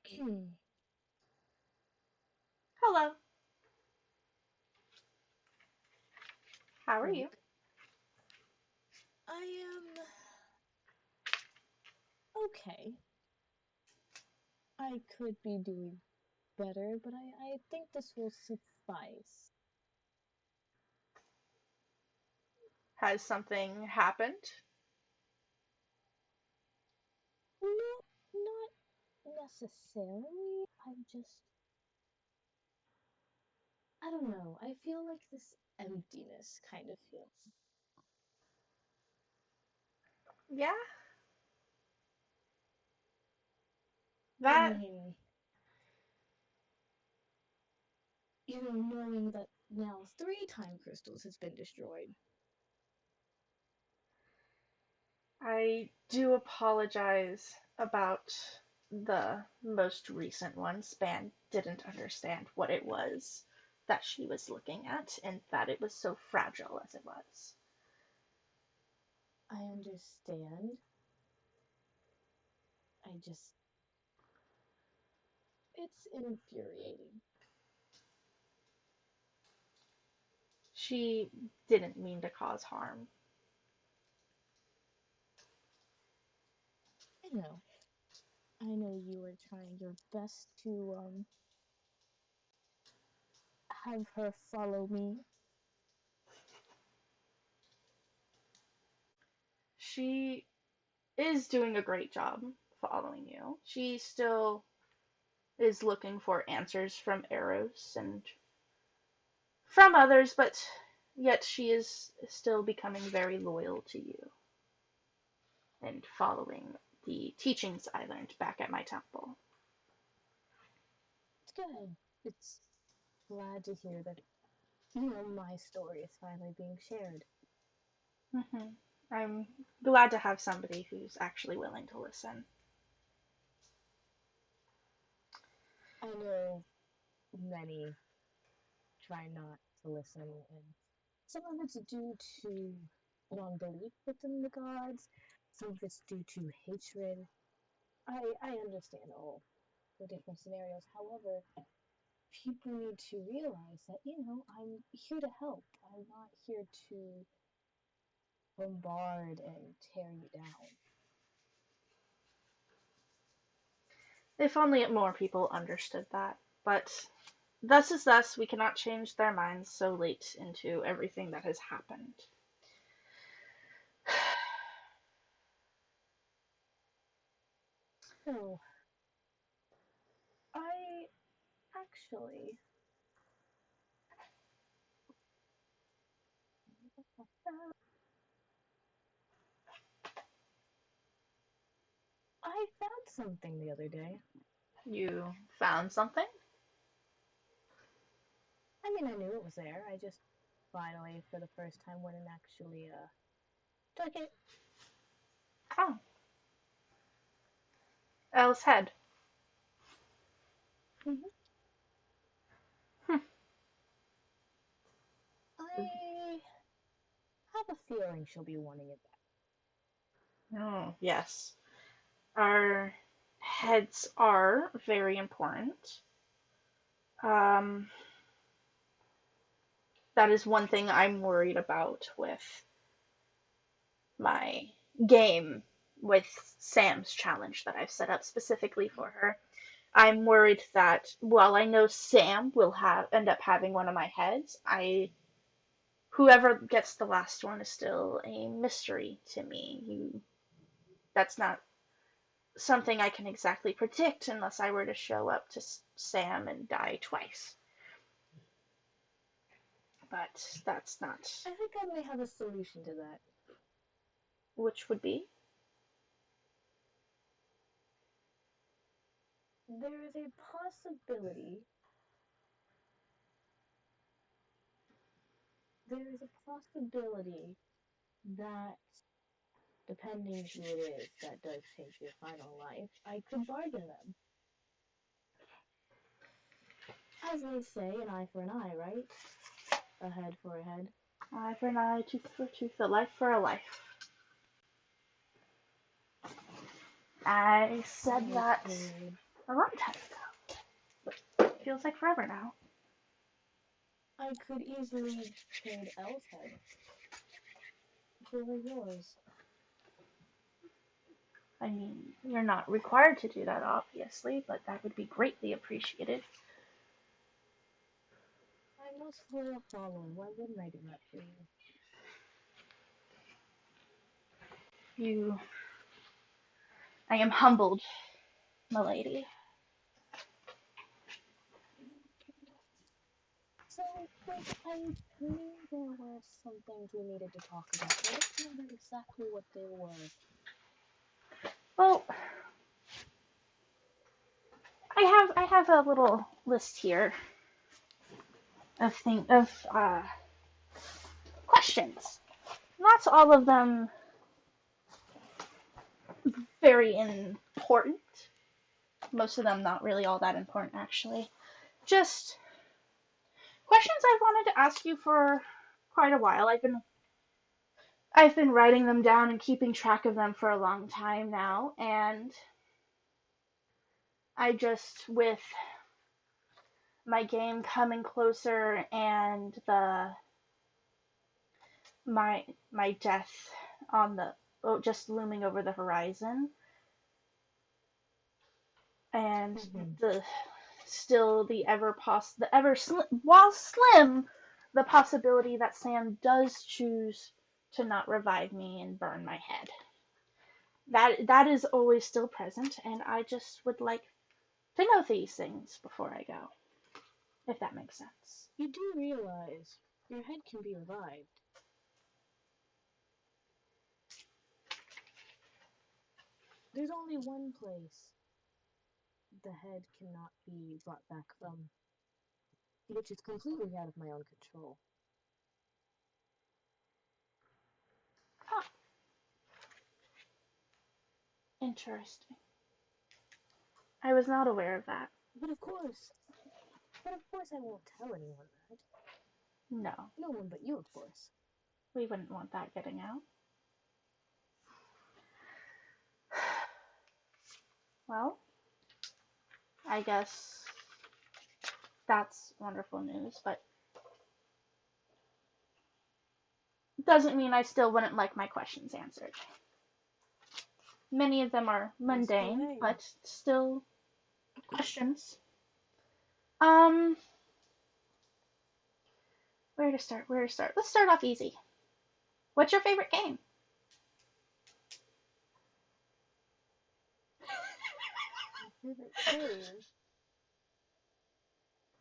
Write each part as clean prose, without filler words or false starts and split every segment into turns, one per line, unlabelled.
Hmm.
Hello, how are you?
Look, I am okay. I could be doing better, but I think this will suffice.
Has something happened?
No, not necessarily. I don't know. I feel like this emptiness kind of feels.
Yeah,
I
that
mean, knowing that now three time crystals has been destroyed.
I do apologize about the most recent one. Span didn't understand what it was that she was looking at and that it was so fragile as it was.
I understand. I just, it's infuriating.
She didn't mean to cause harm.
I know. I know you were trying your best to have her follow me.
She is doing a great job following you. She still is looking for answers from Eros and from others, but yet she is still becoming very loyal to you and following the teachings I learned back at my temple.
It's good. It's glad to hear that, my story is finally being shared.
Hmm. I'm glad to have somebody who's actually willing to listen.
I know many try not to listen, and some of it's due to non-belief within the gods, some of it's due to hatred. I understand all the different scenarios. However, people need to realize that, I'm here to help. I'm not here to bombard and tear you down.
If only more people understood that. But thus is thus, we cannot change their minds so late into everything that has happened.
So, I actually, I found something the other day.
You found something?
I mean, I knew it was there. I just finally, for the first time, went and actually took it.
Oh, Elle's head.
Hmm.
Hmm.
I have a feeling she'll be wanting it back.
Oh, yes. Our heads are very important. Um, that is one thing I'm worried about with my game, with Sam's challenge that I've set up specifically for her. I'm worried that while I know Sam will have end up having one of my heads, I whoever gets the last one is still a mystery to me. That's not something I can exactly predict unless I were to show up to Sam and die twice. But that's not.
I think I may have a solution to that.
Which would be?
There is a possibility. There is a possibility that, depending who it is that does take your final life, I could bargain them. As they say, an eye for an eye, right? A head for a head.
Eye for an eye, tooth for a tooth, a life for a life. I said that
Okay.
A long time ago. Feels like forever now.
I could easily trade Elle's head for yours.
I mean, you're not required to do that, obviously, but that would be greatly appreciated.
I'm most loyal follower. Why wouldn't I do that for you?
You. I am humbled, milady.
So, wait, I knew there were some things we needed to talk about, but I'd like to know exactly what they were.
Well, I have a little list here of questions. Not all of them very important. Most of them not really all that important, actually. Just questions I've wanted to ask you for quite a while. I've been writing them down and keeping track of them for a long time now, and I just with my game coming closer and the my death on the just looming over the horizon, and
Mm-hmm.
the still the ever while slim, the possibility that Sam does choose to not revive me and burn my head. That is always still present, and I just would like to know these things before I go, if that makes sense.
You do realize your head can be revived. There's only one place the head cannot be brought back from, which is completely out of my own control.
Ah, interesting. I was not aware of that.
But of course, I won't tell anyone that.
No,
No one but you, of course.
we wouldn't want that getting out. Well, I guess that's wonderful news, but doesn't mean I still wouldn't like my questions answered. Many of them are
Ask
mundane,
away.
but still questions. Um, where to start? Where to start? Let's start off easy. What's your favorite game?
My favorite game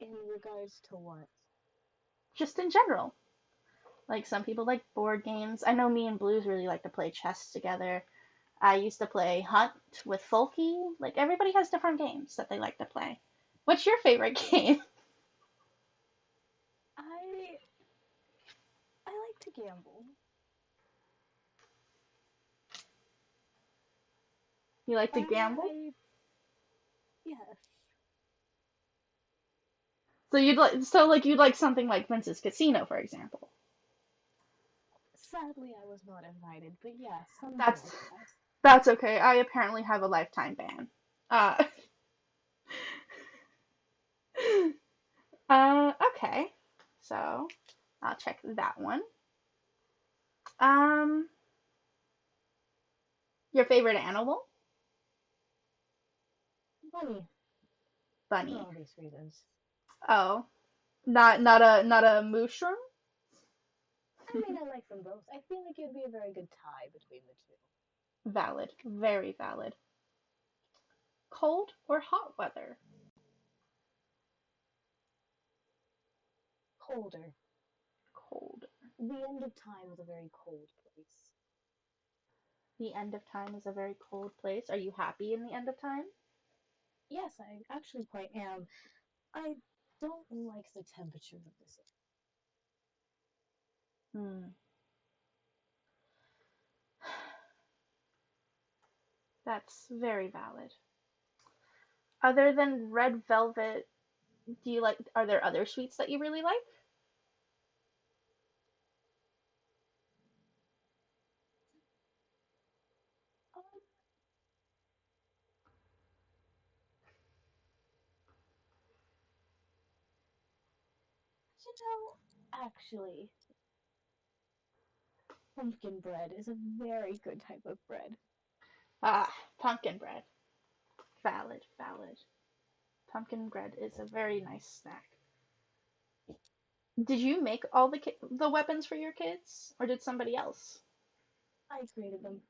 in regards to what?
Just in general. Like some people like board games. I know me and Blues really like to play chess together. I used to play Hunt with Folky. Like everybody has different games that they like to play. What's your favorite game?
I I like to gamble.
You like to gamble?
I yes.
So you'd like something like Vince's Casino, for example.
Sadly, I was not invited, but yes, something
That's
like that.
that's okay. I apparently have a lifetime ban. Uh, okay. So I'll check that one. Um, your favorite animal?
Funny, for
Bunny.
obvious reasons.
Oh, not a mushroom?
I mean, I like them both. I feel like it would be a very good tie between the two.
Valid. Very valid. Cold or hot weather?
Colder.
Cold.
The end of time is a very cold place.
The end of time is a very cold place. Are you happy in the end of time?
Yes, I actually quite am. I don't like the temperature of this.
Hmm. That's very valid. Other than red velvet, are there other sweets that you really like?
Um, Actually, pumpkin bread is a very good type of bread.
Ah, pumpkin bread. Valid, valid. Pumpkin bread is a very nice snack. Did you make all the weapons for your kids, or did somebody else?
I created them.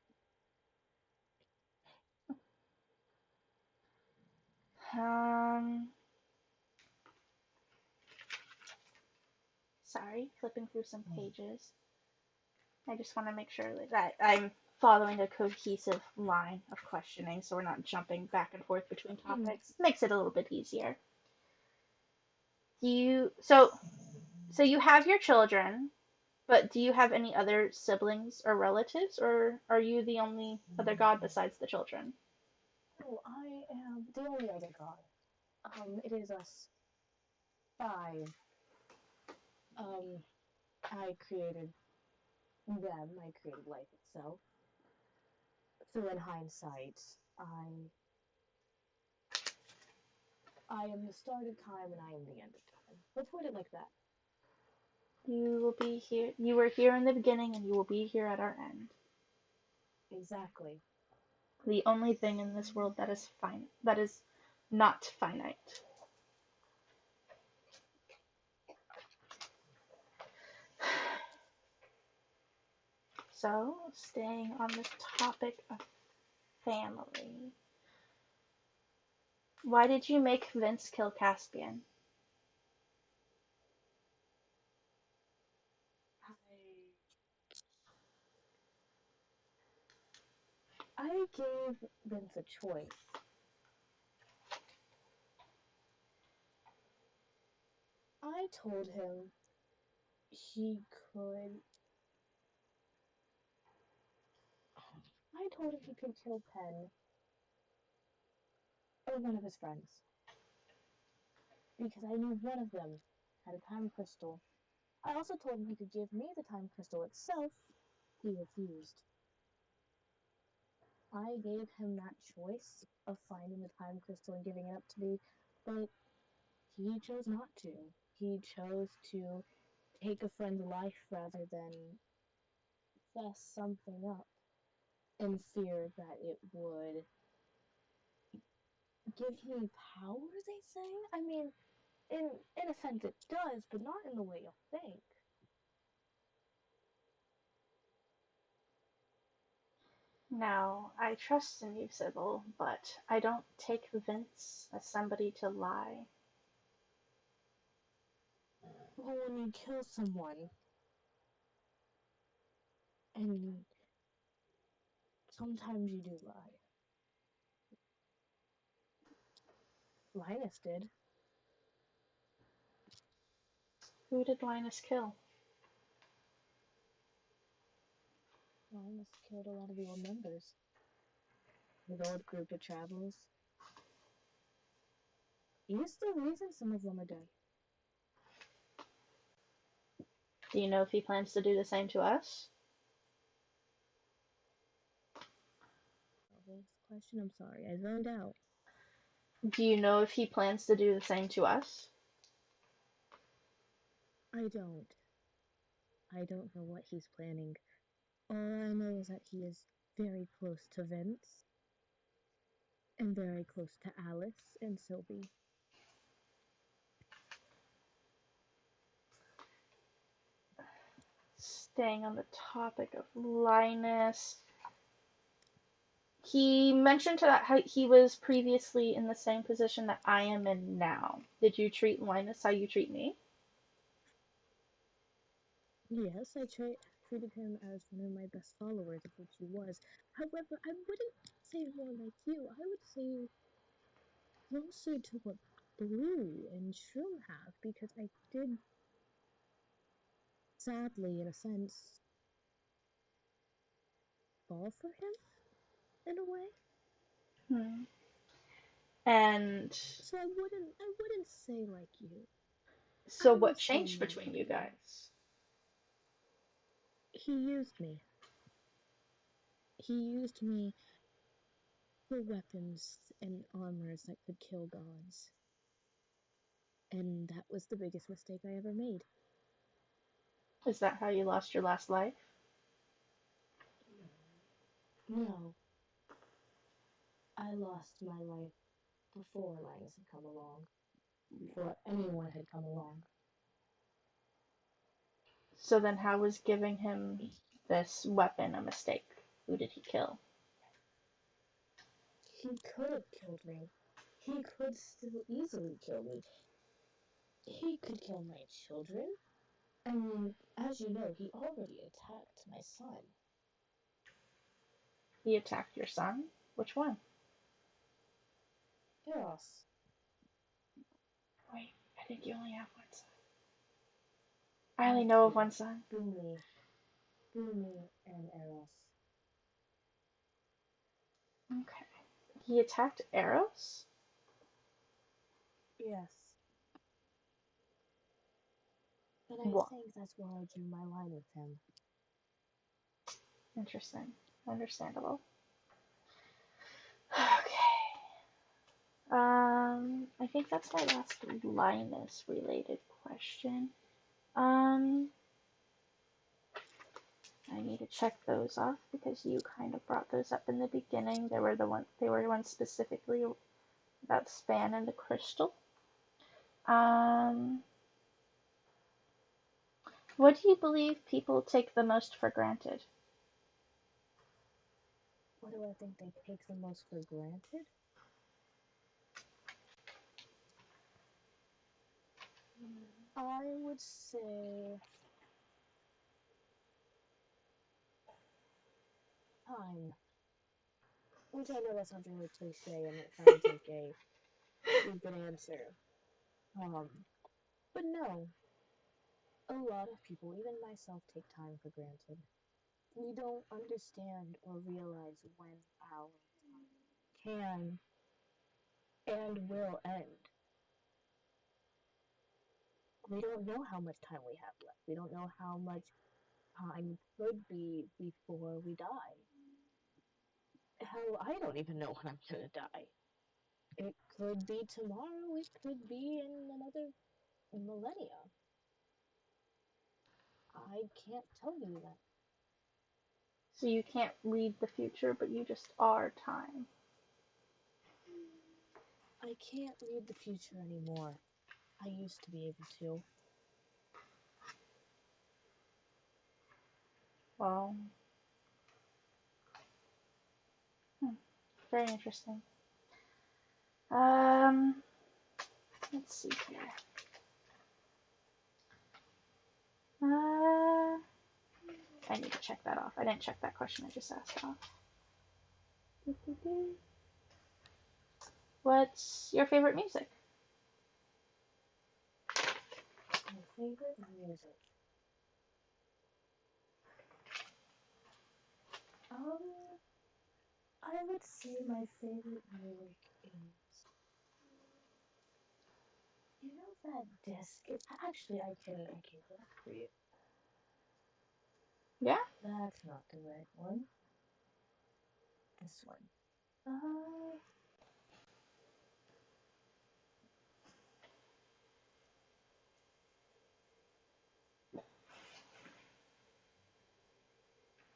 Um, Sorry, flipping through some pages. I just want to make sure that I'm following a cohesive line of questioning so we're not jumping back and forth between
Hmm.
topics. Makes it a little bit easier. So you have your children, but do you have any other siblings or relatives, or are you the only other god besides the children?
Oh, I am the only other god. It is us five. Um, I created them. I created life itself. So in hindsight, I am the start of time and I am the end of time. Let's put it like that.
You will be here. You were here in the beginning, and you will be here at our end.
Exactly.
The only thing in this world that is fine, that is not finite. So, staying on this topic of family, why did you make Vince kill Caspian?
I I gave Vince a choice. I told him he could. I told him he could kill Penn or one of his friends because I knew one of them had a time crystal. I also told him he could give me the time crystal itself. He refused. I gave him that choice of finding the time crystal and giving it up to me, but he chose not to. He chose to take a friend's life rather than fess something up in fear that it would give me power, they say? I mean, in a sense it does, but not in the way you'll think.
Now, I trust in you, Sybil, but I don't take Vince as somebody to lie.
Well, when you kill someone, and sometimes you do lie. Linus did.
Who did Linus kill?
Linus killed a lot of the old members. His old group of travelers. He's the reason some of them are dead.
Do you know if he plans to do the same to us?
This question, I'm sorry, I zoned out.
Do you know if he plans to do the same to us?
I don't. I don't know what he's planning. All I know is that he is very close to Vince and very close to Alice and Sylvie.
Staying on the topic of Linus, he mentioned that how he was previously in the same position that I am in now. Did you treat Linus how you treat me?
Yes, treated him as one of my best followers, of which he was. However, I wouldn't say more like you. I would say closer to what Blue and Shroom have, because I did, sadly, in a sense, fall for him in a way.
Hmm. And
So I wouldn't say like you.
so
I
what
would say
changed
more
between
like
you
Blue.
guys?
He used me. He used me for weapons and armors that could kill gods. And that was the biggest mistake I ever made.
Is that how you lost your last life?
No, I lost my life before Linus had come along, before anyone had come along.
So then how was giving him this weapon a mistake? Who did he kill?
He could have killed me. He could still easily kill me. He could kill my children. I mean, as you know, he already attacked my son.
He attacked your son? Which one?
Eros.
Wait, I think you only have one son. I
I
only
have
know of
two.
one son.
Boomy and Eros.
Okay. He attacked Eros?
Yes. And I
What?
think that's where I drew my line with him.
Interesting. Understandable. Okay. I think that's my last Linus related question. Um, I need to check those off because you kind of brought those up in the beginning. They were ones specifically about Span and the crystal. Um, what do you believe people take the most for granted?
What do I think they take the most for granted? I would say time. Which I know that sounds really cliche and it sounds like a stupid answer. Um, but no, a lot of people, even myself, take time for granted. We don't understand or realize when our time can and will end. We don't know how much time we have left. We don't know how much time could be before we die. Hell, I don't even know when I'm gonna die. It could be tomorrow, it could be in another millennia. I can't tell you that.
So you can't read the future, but you just are time.
I can't read the future anymore. I used to be able to.
Well, hmm, very interesting. Um, let's see here. Uh, I need to check that off. I didn't check that question I just asked off. What's your favorite music?
My favorite music. Um, I would say my favorite music is, you know that disc? Actually, I can get it for you.
Yeah?
That's not the right one. This one. Uh,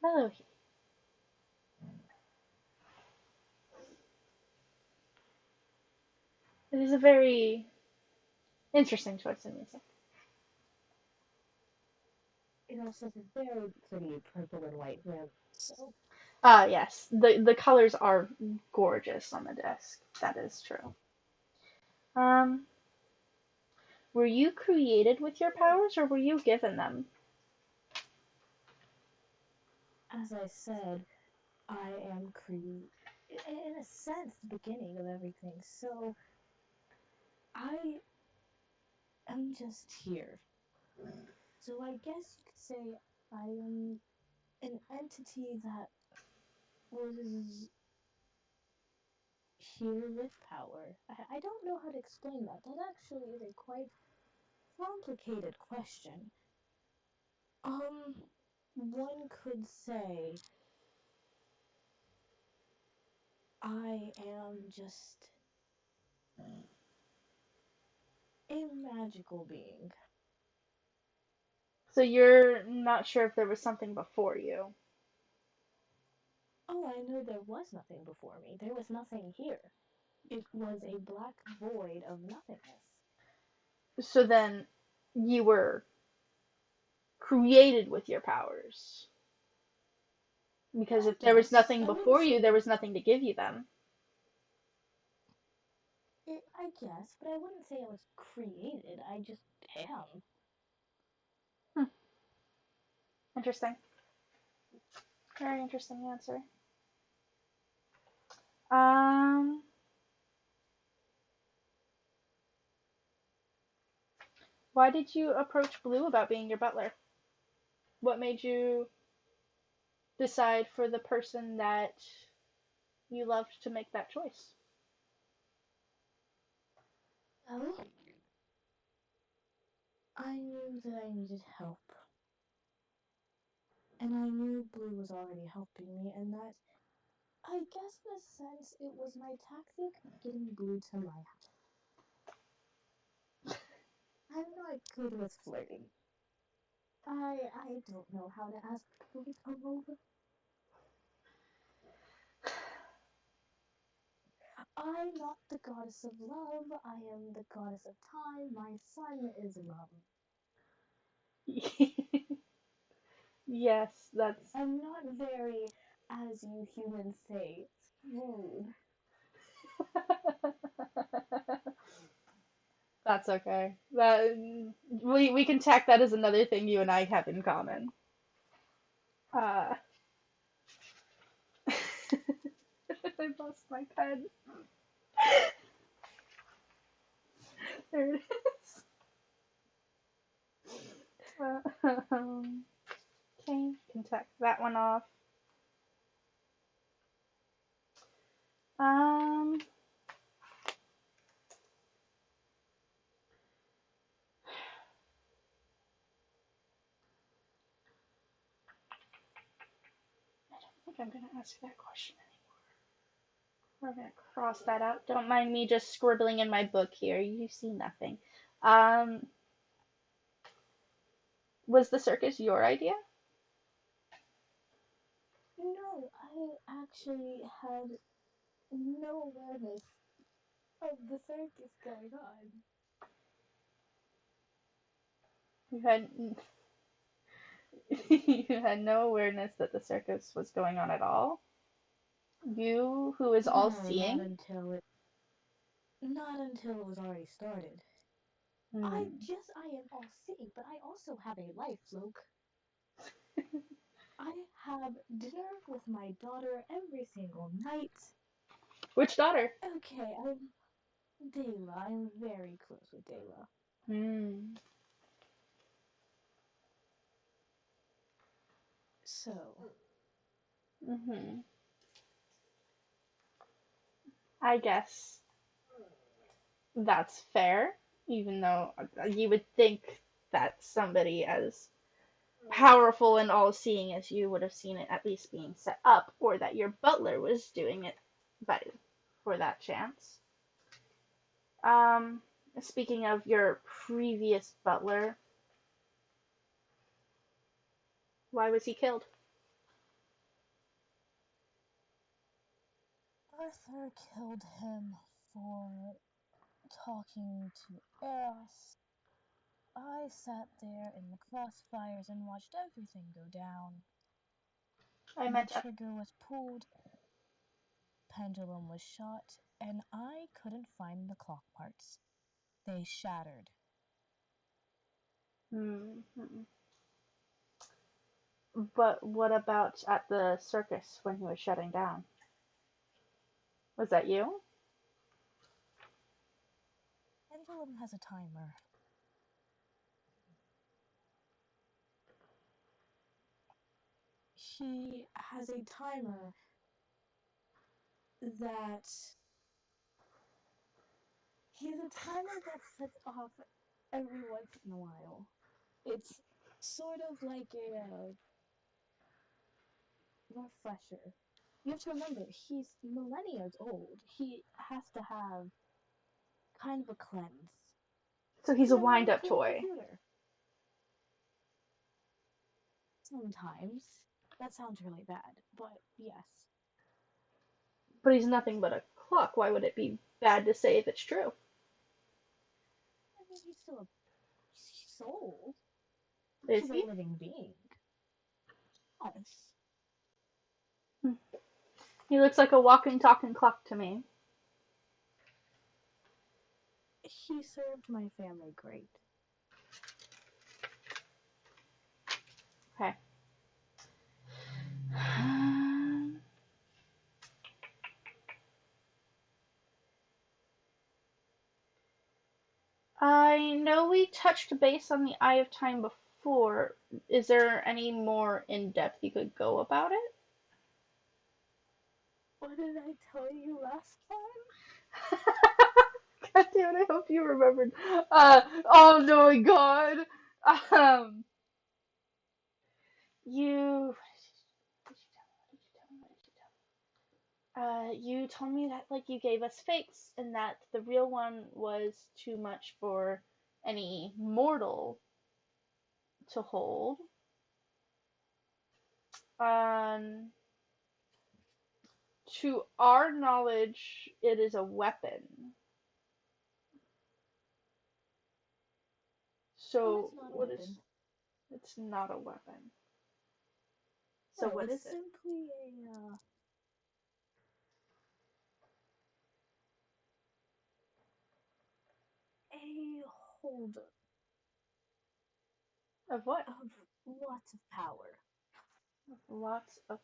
Hello. It is a very interesting choice in music.
it also has a very pretty purple and white rim. So
Yes, the colors are gorgeous on the disc. That is true. Um, were you created with your powers or were you given them?
as I said, I am in a sense the beginning of everything. So I am just here. So I guess you could say I am an entity that was here with power. I don't know how to explain that. That actually is a quite complicated question. One could say I am just A magical being.
So you're not sure if there was something before you.
Oh, I know there was nothing before me. There was nothing here. It was a black void of nothingness.
So then you were created with your powers. Because
I
if there was
guess.
nothing
I wouldn't
before you, there
say
was nothing to give you them.
it, I guess, but I wouldn't say I was created. I just am.
Hmm. Interesting. Very interesting answer. Um, why did you approach Blue about being your butler? What made you decide for the person that you loved to make that choice?
Well, I knew that I needed help. And I knew Blue was already helping me, and that, I guess in a sense, it was my tactic of getting Blue to my house. I'm not good with flirting. I don't know how to ask people to come over. I'm not the goddess of love. I am the goddess of time. My son is love.
Yes, that's
I'm not very, as you humans say, smooth.
that's okay. That we can tack that as another thing you and I have in common. Uh, I lost my pen. There it is. Okay, can tack that one off. Um, I don't think I'm gonna ask that question anymore. We're gonna cross that out. Don't mind me just scribbling in my book here. You see nothing. Um, was the circus your idea?
No, I actually had no awareness of the circus going on.
You had you had no awareness that the circus was going on at all. You, who is all
No, not
seeing.
until it not until it was already started.
Hmm.
I am all seeing, but I also have a life, Luke. I have dinner with my daughter every single night.
Which daughter?
Okay, I'm Dayla. I'm very close with Dayla.
Hmm.
So,
Hmm. I guess that's fair, even though you would think that somebody as powerful and all seeing as you would have seen it at least being set up, or that your butler was doing it but for that chance. Um, speaking of your previous butler, why was he killed?
Arthur killed him for talking to Eros. I sat there in the crossfires and watched everything go down.
I
The
meant up.
trigger was pulled, pendulum was shot, and I couldn't find the clock parts. They shattered.
Mm-hmm. But what about at the circus when he was shutting down? Was that you?
Pendulum has a timer. He has a timer that he has a timer that sets off every once in a while. It's sort of like a refresher. You have to remember, he's millennia old. He has to have kind of a cleanse.
So he's a
No,
wind-up
for the
toy,
computer. Sometimes. That sounds really bad, but yes.
but he's nothing but a clock. Why would it be bad to say if it's true?
I mean, he's still a soul.
Is
He's a
he?
living being. Yes.
He looks like a walking, talking clock to me.
He served my family great.
Okay. I know we touched base on the Eye of Time before. Is there any more in depth you could go about it?
What did I tell you last time?
God damn it, I hope you remembered. Oh no, my God. Um, you. What did you tell me? What did you tell me? What did you tell me? You told me that like you gave us fakes and that the real one was too much for any mortal to hold. Um, to our knowledge, it is a weapon.
No,
So
it's not a
what is?
weapon.
It's not a weapon. So
No,
what
it's
is it?
simply a holder
Of what?
of lots of power.
Lots of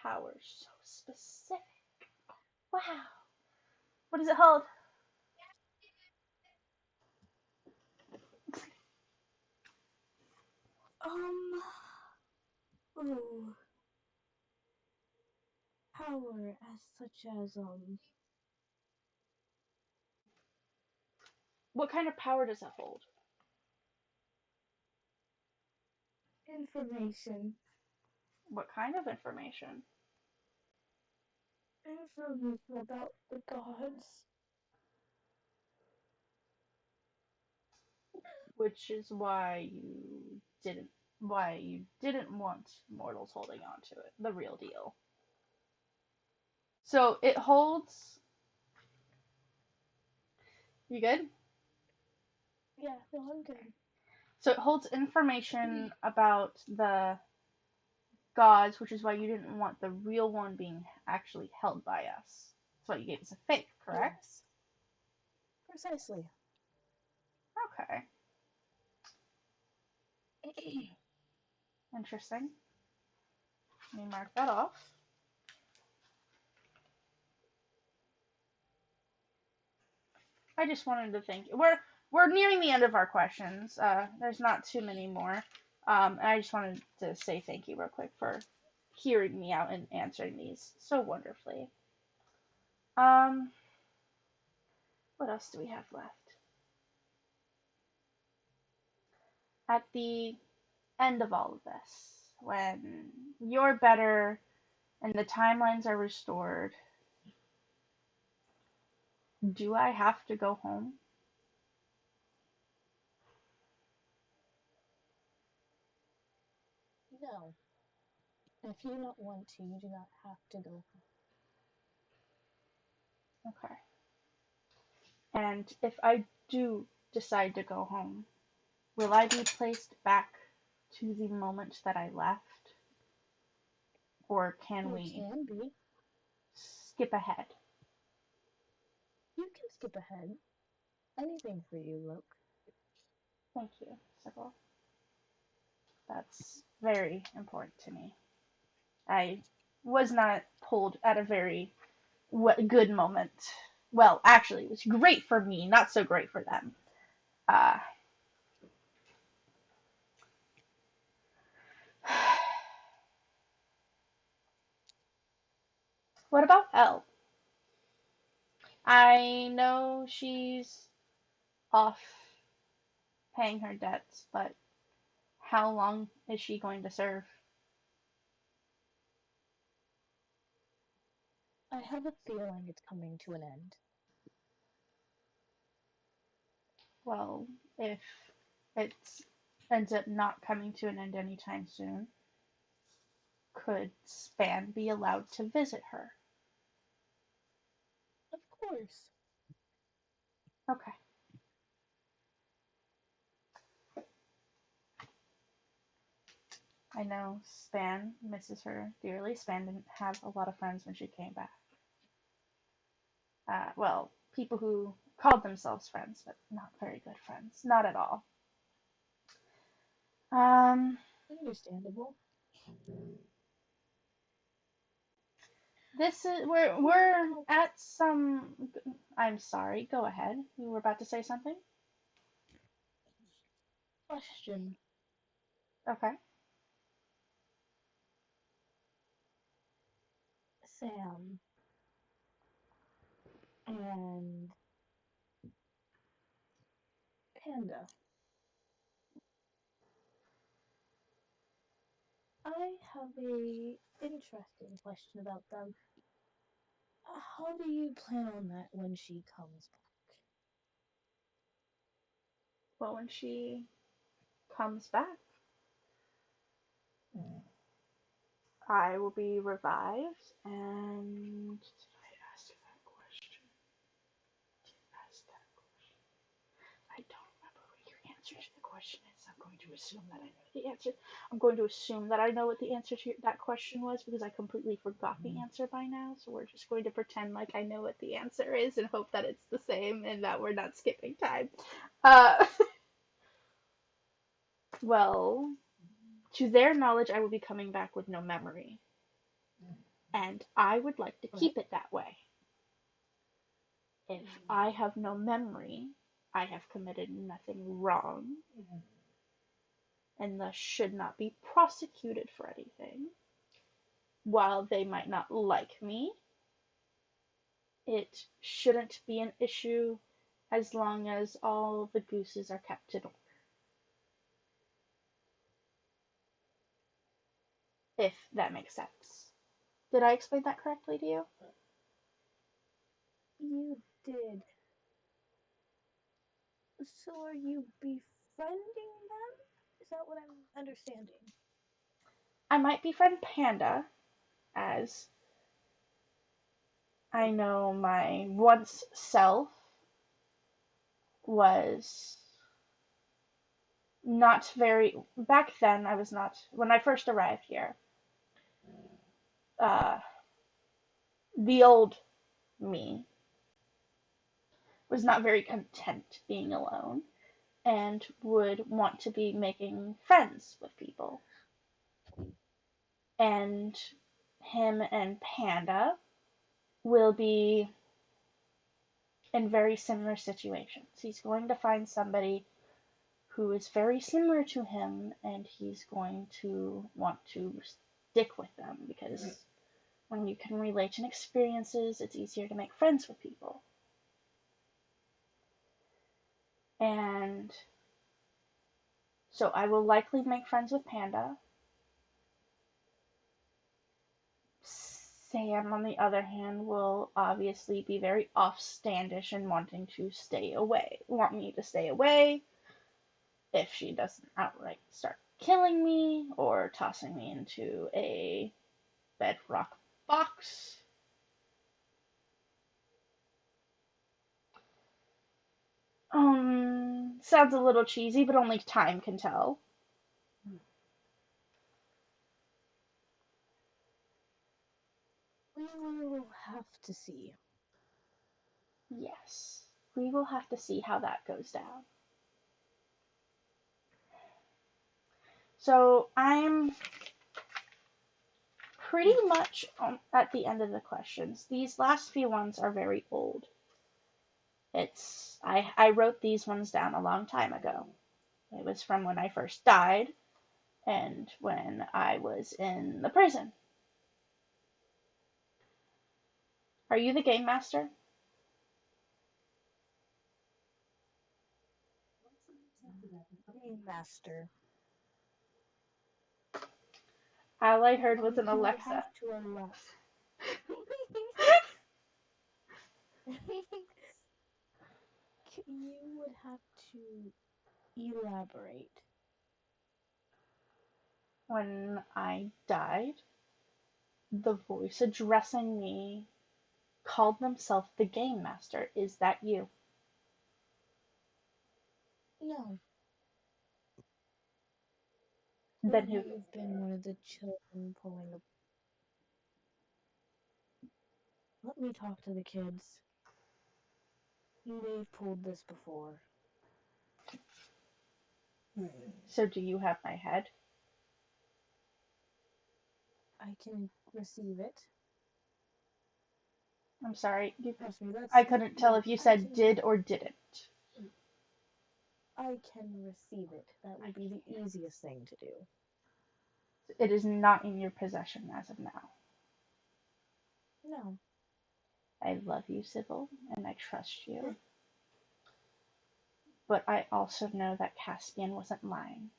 power. So specific. Wow. What does it hold?
Um, oh, power as such as
What kind of power does it hold?
information.
What kind of information?
Information about the gods.
Which is why you didn't want mortals holding on to it. The real deal. So it holds. You good?
Yeah, no, I'm good.
So it holds information about the gods, which is why you didn't want the real one being actually held by us. That's why you gave us a fake, correct?
Yes, precisely.
Okay. Interesting. Let me mark that off. I just wanted to thank you. We're nearing the end of our questions. There's not too many more. And I just wanted to say thank you real quick for hearing me out and answering these so wonderfully. Um, what else do we have left? At the end of all of this, when you're better and the timelines are restored, do I have to go home?
No, if you don't want to, you do not have to go.
Okay. And if I do decide to go home, will I be placed back to the moment that I left? Or can
You
we
can be.
skip ahead?
You can skip ahead. Anything for you, Luke.
Thank you, Sybil. That's very important to me. I was not pulled at a very good moment. Well, actually, it was great for me, not so great for them. Uh, what about Elle? I know she's off paying her debts, but how long is she going to serve?
I have a feeling it's coming to an end.
Well, if it ends up not coming to an end anytime soon, could Span be allowed to visit her?
Of course.
Okay. I know Span misses her dearly. Span didn't have a lot of friends when she came back. Well, people who called themselves friends, but not very good friends. Not at all. Um,
Understandable.
this is we're
Well,
at some. I'm sorry. Go ahead. You were about to say something.
question.
Okay.
Sam and Panda. I have a interesting question about them. How do you plan on that when she comes back?
Well, when she comes back, I will be revived. And did I ask that question? Ask that question. I don't remember what your answer to the question is. I'm going to assume that I know the answer. I'm going to assume that I know what the answer to that question was because I completely forgot the answer by now. So we're just going to pretend like I know what the answer is and hope that it's the same and that we're not skipping time. Uh, well, to their knowledge, I will be coming back with no memory. And I would like to
Right?
keep it that way. If I have no memory, I have committed nothing wrong and thus should not be prosecuted for anything. While they might not like me, it shouldn't be an issue as long as all the gooses are kept in order. If that makes sense. Did I explain that correctly to you?
You did. So are you befriending them? Is that what I'm understanding?
I might befriend Panda, as I know my once self was not very. Back then, I was not. When I first arrived here, uh, the old me was not very content being alone and would want to be making friends with people. And him and Panda will be in very similar situations. He's going to find somebody who is very similar to him, and he's going to want to stick with them because when you can relate in experiences, it's easier to make friends with people. And so I will likely make friends with Panda. Sam, on the other hand, will obviously be very offstandish and wanting to stay away. Want me to stay away if she doesn't outright start killing me or tossing me into a bedrock box. Sounds a little cheesy, but only time can tell.
We will have to see.
Yes, we will have to see how that goes down. So I'm pretty much at the end of the questions. These last few ones are very old. I wrote these ones down a long time ago. It was from when I first died and when I was in the prison. Are you the game master?
Master.
All I heard was an
You would
Alexa.
have to allow. You would have to. Elaborate.
When I died, the voice addressing me called themselves the Game Master. Is that you?
No, it
Then who?
might have been one of the children pulling a. Let me talk to the kids. They've pulled this before.
So do you have my head?
I can receive it.
I'm sorry,
Trust me,
I couldn't tell
no,
if you said did or didn't.
I can receive it. That
I
would be the
can't.
easiest thing to do.
It is not in your possession as of now.
No.
I love you, Sybil, and I trust you. But I also know that Caspian wasn't lying.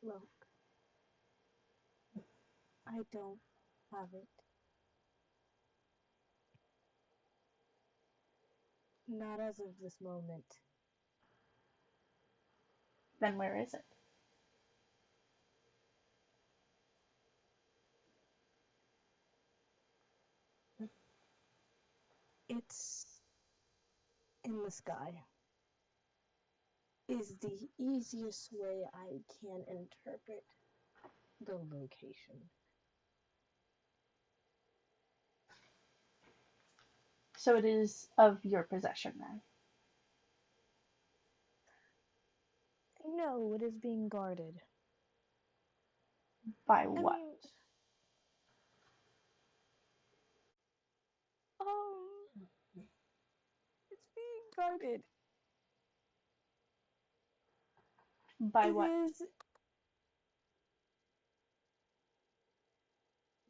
Look, I don't have it. Not as of this moment.
Then where is it?
It's in the sky. Is the easiest way I can interpret the location.
So it is of your possession then.
No, it is being guarded.
By
I
what?
mean, um, it's being guarded.
By
It
what?
is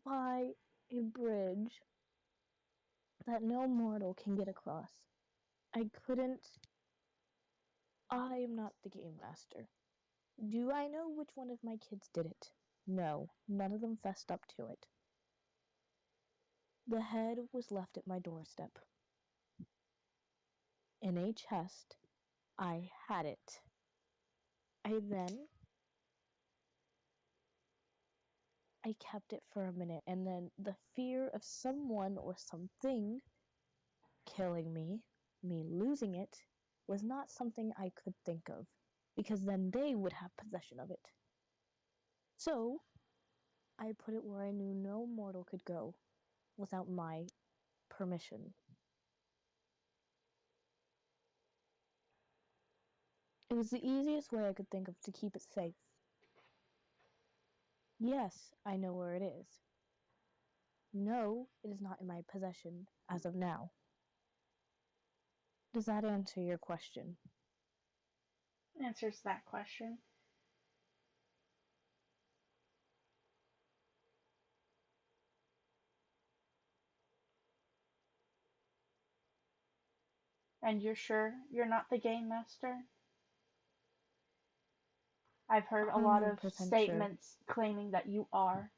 by a bridge that no mortal can get across. I couldn't. I am not the game master. Do I know which one of my kids did it? No, none of them fessed up to it. The head was left at my doorstep. In a chest. I had it. I kept it for a minute, and then the fear of someone or something killing me losing it, was not something I could think of, because then they would have possession of it. So, I put it where I knew no mortal could go without my permission. It was the easiest way I could think of to keep it safe. Yes, I know where it is. No, it is not in my possession as of now. Does that answer your question?
Answers that question. And you're sure you're not the game master? I've heard a lot of
100% sure.
statements claiming that you are.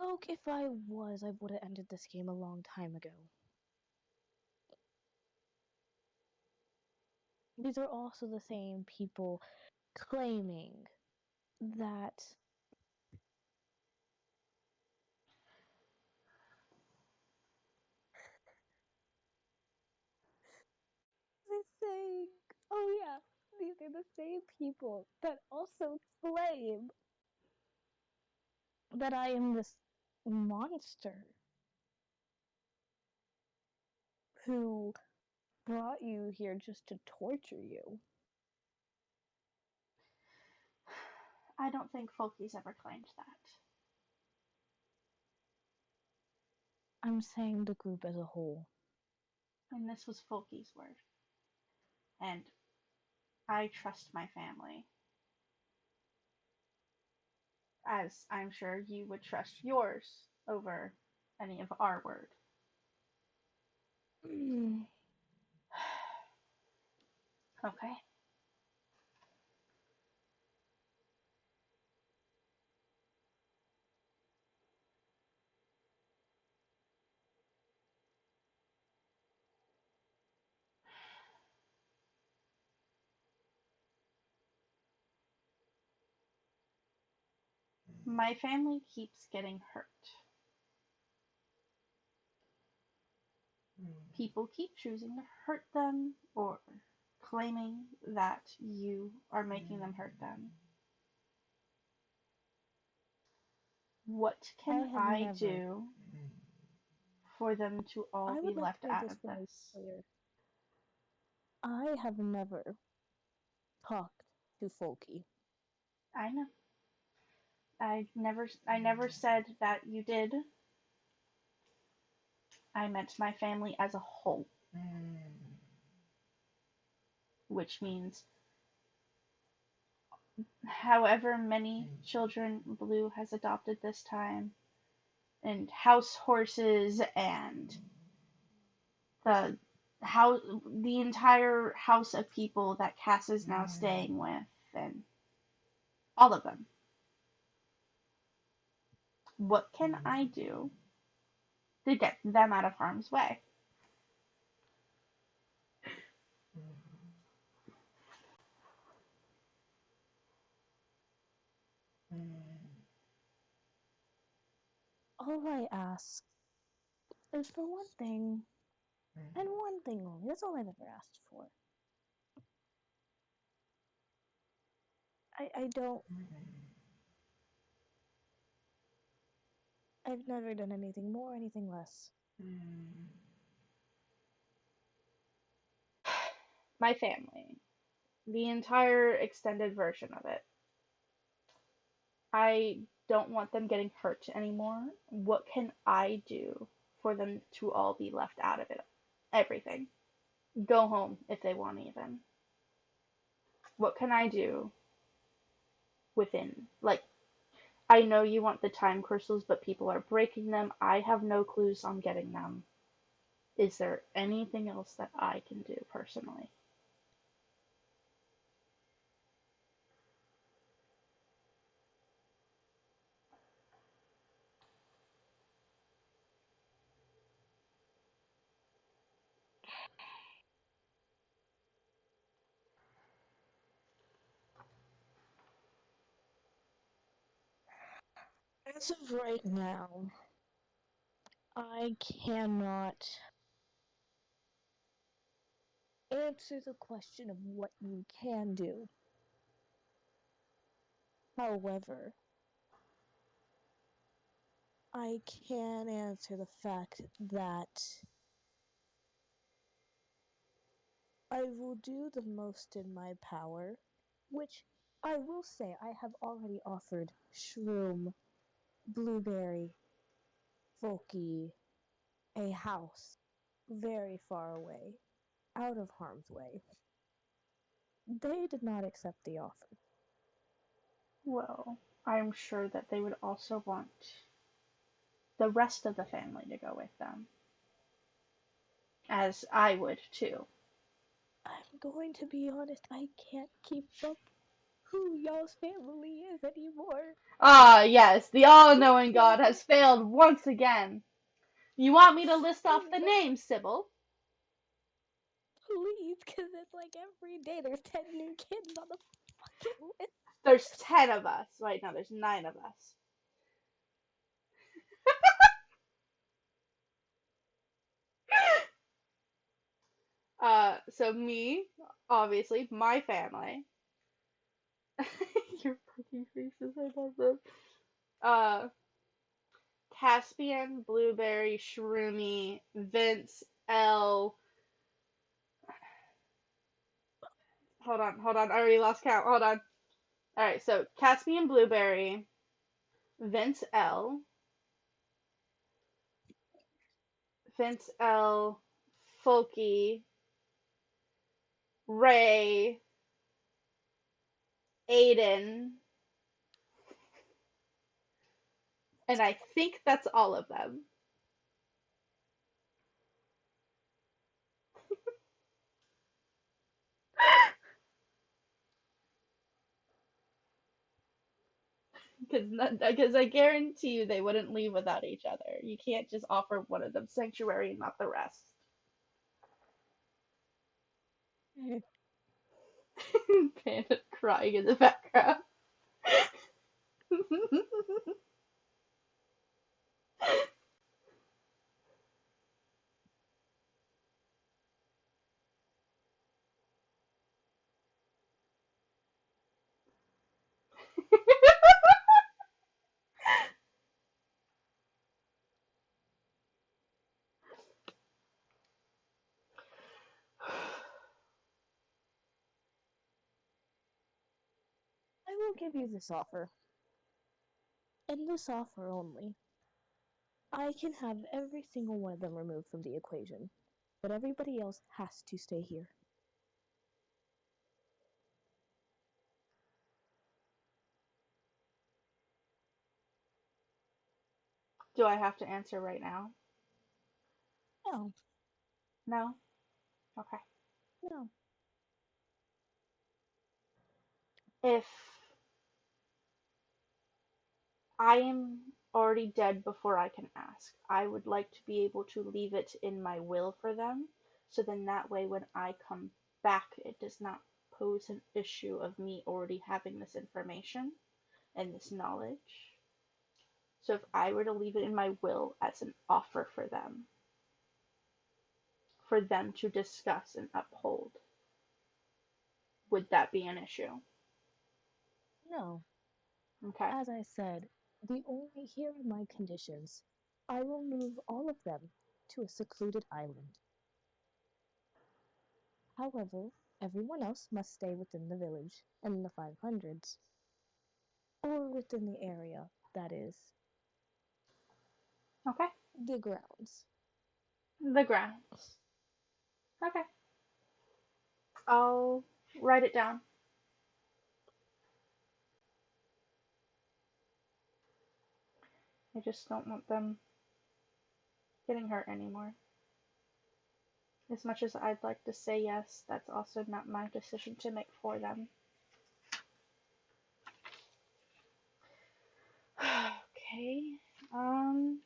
Look, if I was, I would have ended this game a long time ago. These are also the same people claiming that they're saying, oh yeah, these are the same people that also claim that I am this monster who brought you here just to torture you.
I don't think Folky's ever claimed that.
I'm saying the group as a whole.
And this was Folky's word. And I trust my family, as I'm sure you would trust yours over any of our word. Okay. My family keeps getting hurt. People keep choosing to hurt them or claiming that you are making them hurt them. What
I
can
have
I
never.
do for them to all
I
be
would like
left
to make
out
this
of
very
this?
clear. I have never talked to Folky.
I know. I never said that you did. I meant my family as a whole, which means however many children Blue has adopted this time, and house horses and the the entire house of people that Cass is now staying with, and all of them. What can I do to get them out of harm's way?
All I ask is for one thing, and one thing only. That's all I've ever asked for. I don't. I've never done anything more, anything less.
My family, the entire extended version of it. I don't want them getting hurt anymore. What can I do for them to all be left out of it? Everything. Go home if they want, even. What can I do within? Like, I know you want the time crystals, but people are breaking them. I have no clues on getting them. Is there anything else that I can do personally?
As of right now, I cannot answer the question of what you can do. However, I can answer the fact that I will do the most in my power, which I will say I have already offered Shroom, Blueberry, Folky a house very far away, out of harm's way. They did not accept the offer.
Well, I'm sure that they would also want the rest of the family to go with them, as I would too.
I'm going to be honest, I can't keep up who y'all's family is anymore.
Ah, yes, the all
Please
knowing
let
God
me,
has failed once again. You want me to list off the
please,
names, Sybil?
please, because it's like every day there's 10 new kids on the fucking list.
There's 10 of us. Right now, there's 9 of us. So me, obviously, my family. Your fucking faces, I love them. Uh, Caspian, Blueberry, Shroomy, Vince, L. Hold on. I already lost count. Hold on. Alright, so Caspian, Blueberry, Vince L, Vince L, Folky, Ray, Aiden, and I think that's all of them. Because I guarantee you they wouldn't leave without each other. You can't just offer one of them sanctuary and not the rest. Panda crying in the background.
I will give you this offer, and this offer only. I can have every single one of them removed from the equation, but everybody else has to stay here.
Do I have to answer right now?
No,
No? Okay.
no,
If I am already dead before I can ask, I would like to be able to leave it in my will for them, so then that way when I come back, it does not pose an issue of me already having this information and this knowledge. So if I were to leave it in my will as an offer for them to discuss and uphold, would that be an issue?
no.
Okay.
As I said, the only here are my conditions. I will move all of them to a secluded island. However, everyone else must stay within the village and the 500s, or within the area, that is,
Okay.
the grounds.
The grounds. Okay. I'll write it down. I just don't want them getting hurt anymore. As much as I'd like to say yes, that's also not my decision to make for them. Okay. Um,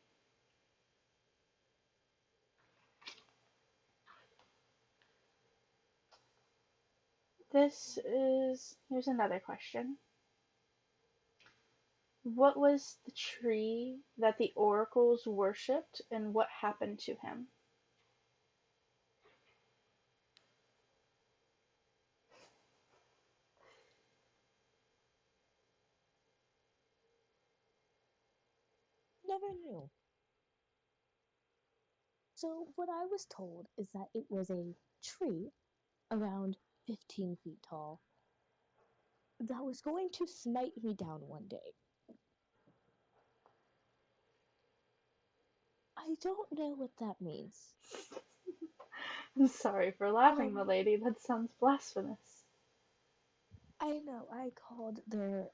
here's another question. What was the tree that the oracles worshipped and what happened to him?
Never knew. So, what I was told is that it was a tree around 15 feet tall that was going to smite me down one day. I don't know what that means.
I'm sorry for laughing,
Um,
milady. That sounds blasphemous.
I know I called their,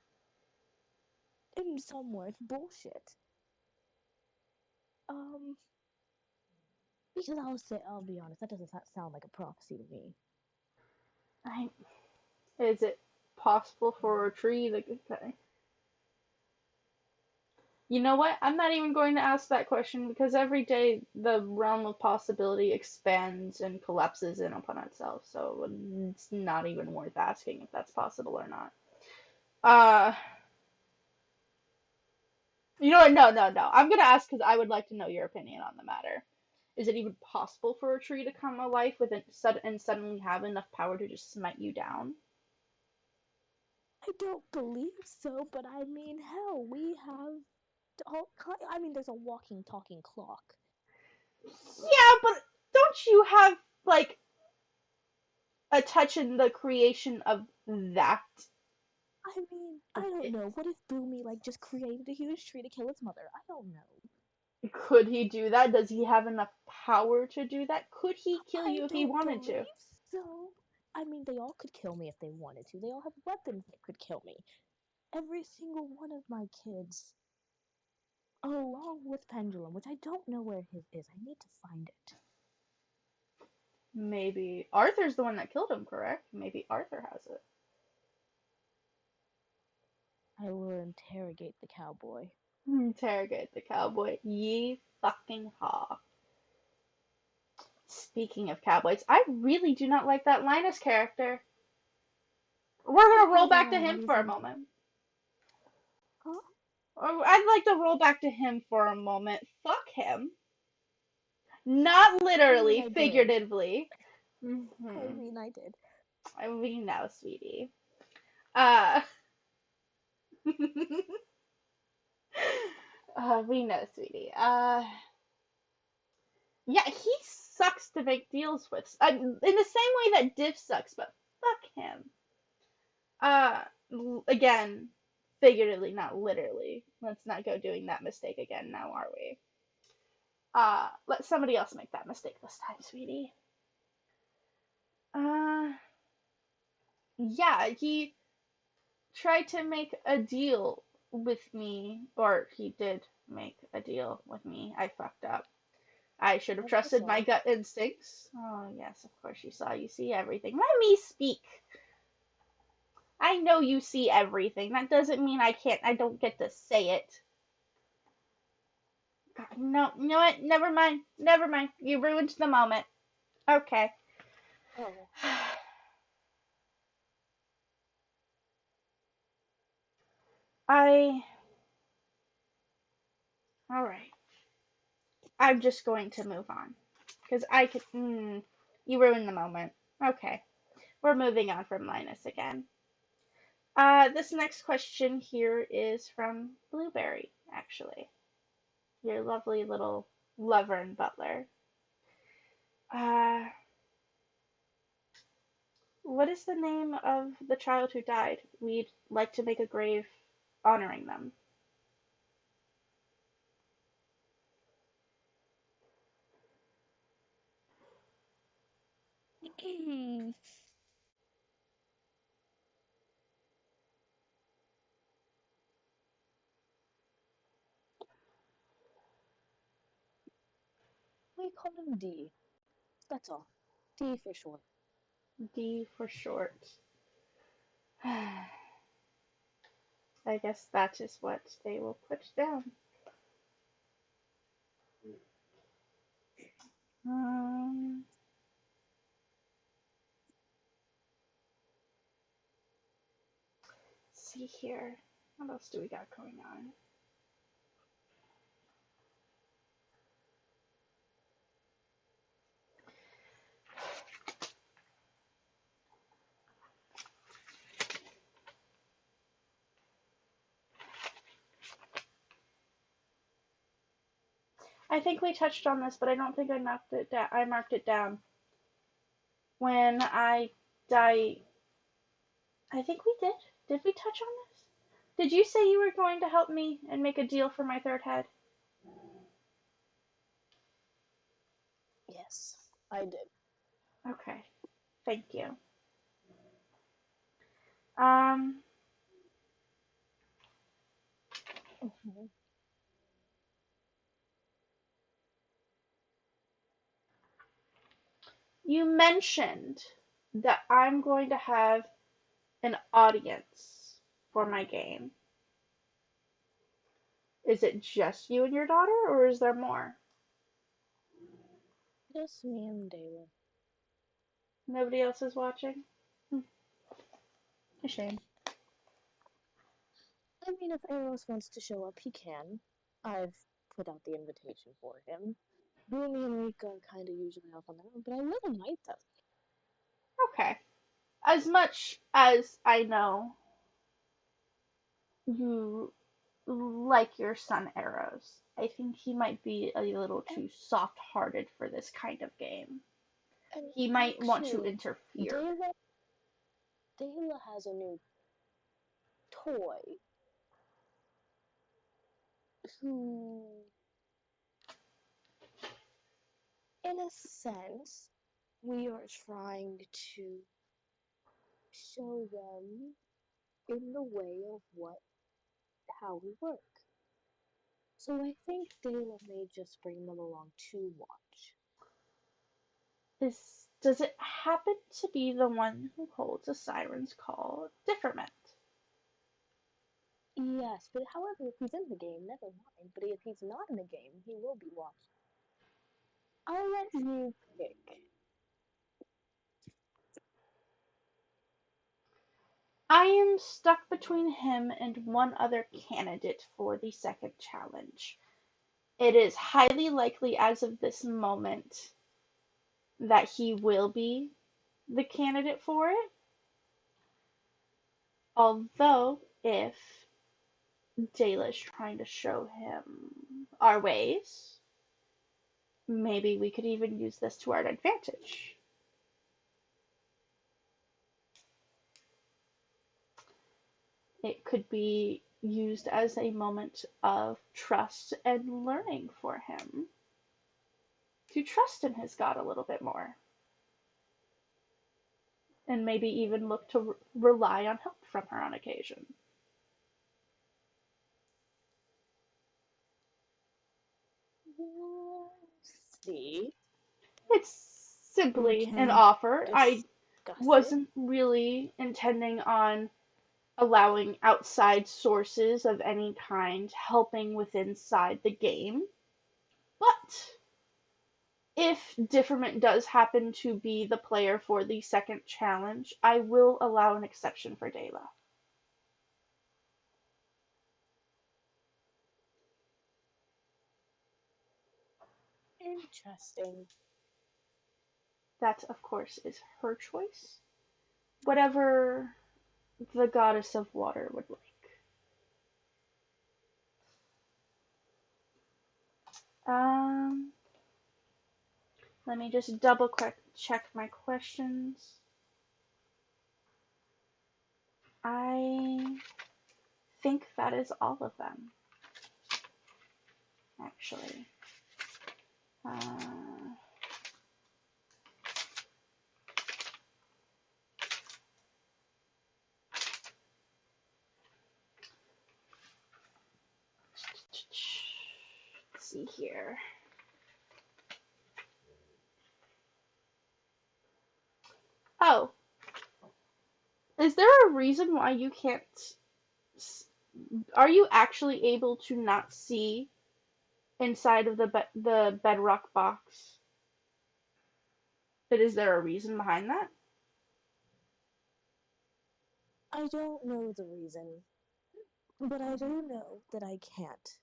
in some words, bullshit. Um, because I'll be honest, that doesn't sound like a prophecy to me.
I, is it possible for a tree that okay. You know what? I'm not even going to ask that question because every day the realm of possibility expands and collapses in upon itself. So it's not even worth asking if that's possible or not. Uh, you know what? No, no, no. I'm gonna ask because I would like to know your opinion on the matter. Is it even possible for a tree to come alive with and suddenly have enough power to just smite you down?
I don't believe so, but I mean, hell, we have I mean, there's a walking, talking clock.
Yeah, but don't you have like a touch in the creation of that?
I mean,
A
I don't
bit.
know. What if Boomy, like, just created a huge tree to kill its mother? I don't know.
Could he do that? Does he have enough power to do that? Could he kill
I
you if he
don't
wanted
believe
to?
so. I mean, they all could kill me if they wanted to. They all have weapons that could kill me. Every single one of my kids, along with Pendulum, which I don't know where his is. I need to find it.
Maybe Arthur's the one that killed him, correct? Maybe Arthur has it.
I will interrogate the cowboy.
Interrogate the cowboy. Ye fucking haw. Speaking of cowboys, I really do not like that Linus character. We're gonna roll
Neither
back to
are
him for a
we.
moment.
Huh?
I'd like to roll back to him for a moment. Fuck him. Not
I mean,
literally,
I did.
figuratively.
I
Hmm.
mean, I did.
We know, sweetie. Uh, we know, sweetie. Yeah, he sucks to make deals with. In the same way that Div sucks, but fuck him. Uh, again, figuratively, not literally. Let's not go doing that mistake again now, are we? Let somebody else make that mistake this time, sweetie. Uh, yeah, he tried to make a deal with me, or he did make a deal with me. I fucked up. I should have
I
trusted my
saw.
gut instincts. Oh, yes, of course you saw. You see everything. Let me speak. I know you see everything. That doesn't mean I don't get to say it. God, no, you know what? Never mind. Never mind. You ruined the moment. Okay.
Oh,
I. Alright. I'm just going to move on. Because I could. You ruined the moment. Okay. We're moving on from Linus again. This next question here is from Blueberry, actually. Your lovely little lover and butler. Uh, what is the name of the child who died? We'd like to make a grave honoring them.
we call him D. That's all. D for short.
D for short. I guess that is what they will put down. Um, let's see here. What else do we got going on? I think we touched on this, but I don't think I marked it down. I marked it down when I die. I think we did. Did we touch on this? Did you say you were going to help me and make a deal for my third head?
Yes, I did.
Okay, thank you. Um,
Mhm.
you mentioned that I'm going to have an audience for my game. Is it just you and your daughter, or is there more?
Just me and Dayla.
Nobody else is watching? Hmm, a shame.
I mean, if Eros wants to show up, he can. I've put out the invitation for him. Boomy and Rika are kind of usually off on their own, but I will invite them.
Okay. As much as I know you like your son Arrows, I think he might be a little
And,
too soft hearted for this kind of game.
and
He might want to
actually,
interfere.
Dayla has a new toy who, in a sense, we are trying to show them in the way of how we work. So I think Dayla may just bring them along to watch.
Does it happen to be the one who holds a siren's call deferment?
Yes, but however, if he's in the game, never mind. But if he's not in the game, he will be watching. I'll let you pick.
I am stuck between him and one other candidate for the second challenge. It is highly likely as of this moment that he will be the candidate for it. Although, if Jayla is trying to show him our ways, maybe we could even use this to our advantage. It could be used as a moment of trust and learning for him to trust in his God a little bit more, and maybe even look to rely on help from her on occasion.
We'll see.
It's
We
simply an
can
offer. I
discuss it.
wasn't really intending on allowing outside sources of any kind helping with inside the game. But if Differment does happen to be the player for the second challenge, I will allow an exception for Dayla.
Interesting.
That, of course, is her choice. Whatever the goddess of water would like. Um, Let me just double check my questions. I think that is all of them, actually. Uh, let's see here. Oh, is there a reason why you can't? Are you actually able to not see inside of the bedrock box? But is there a reason behind that?
I don't know the reason, but I do know that I can't.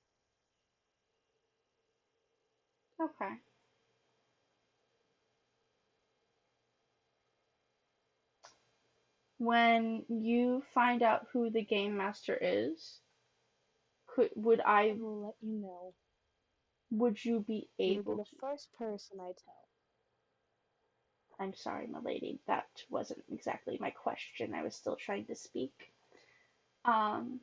Okay. When you find out who the game master is, would
I
I
will let you know.
would you be
You will be
able
the
to?
first person I tell.
I'm sorry, my lady, that wasn't exactly my question. I was still trying to speak. Um,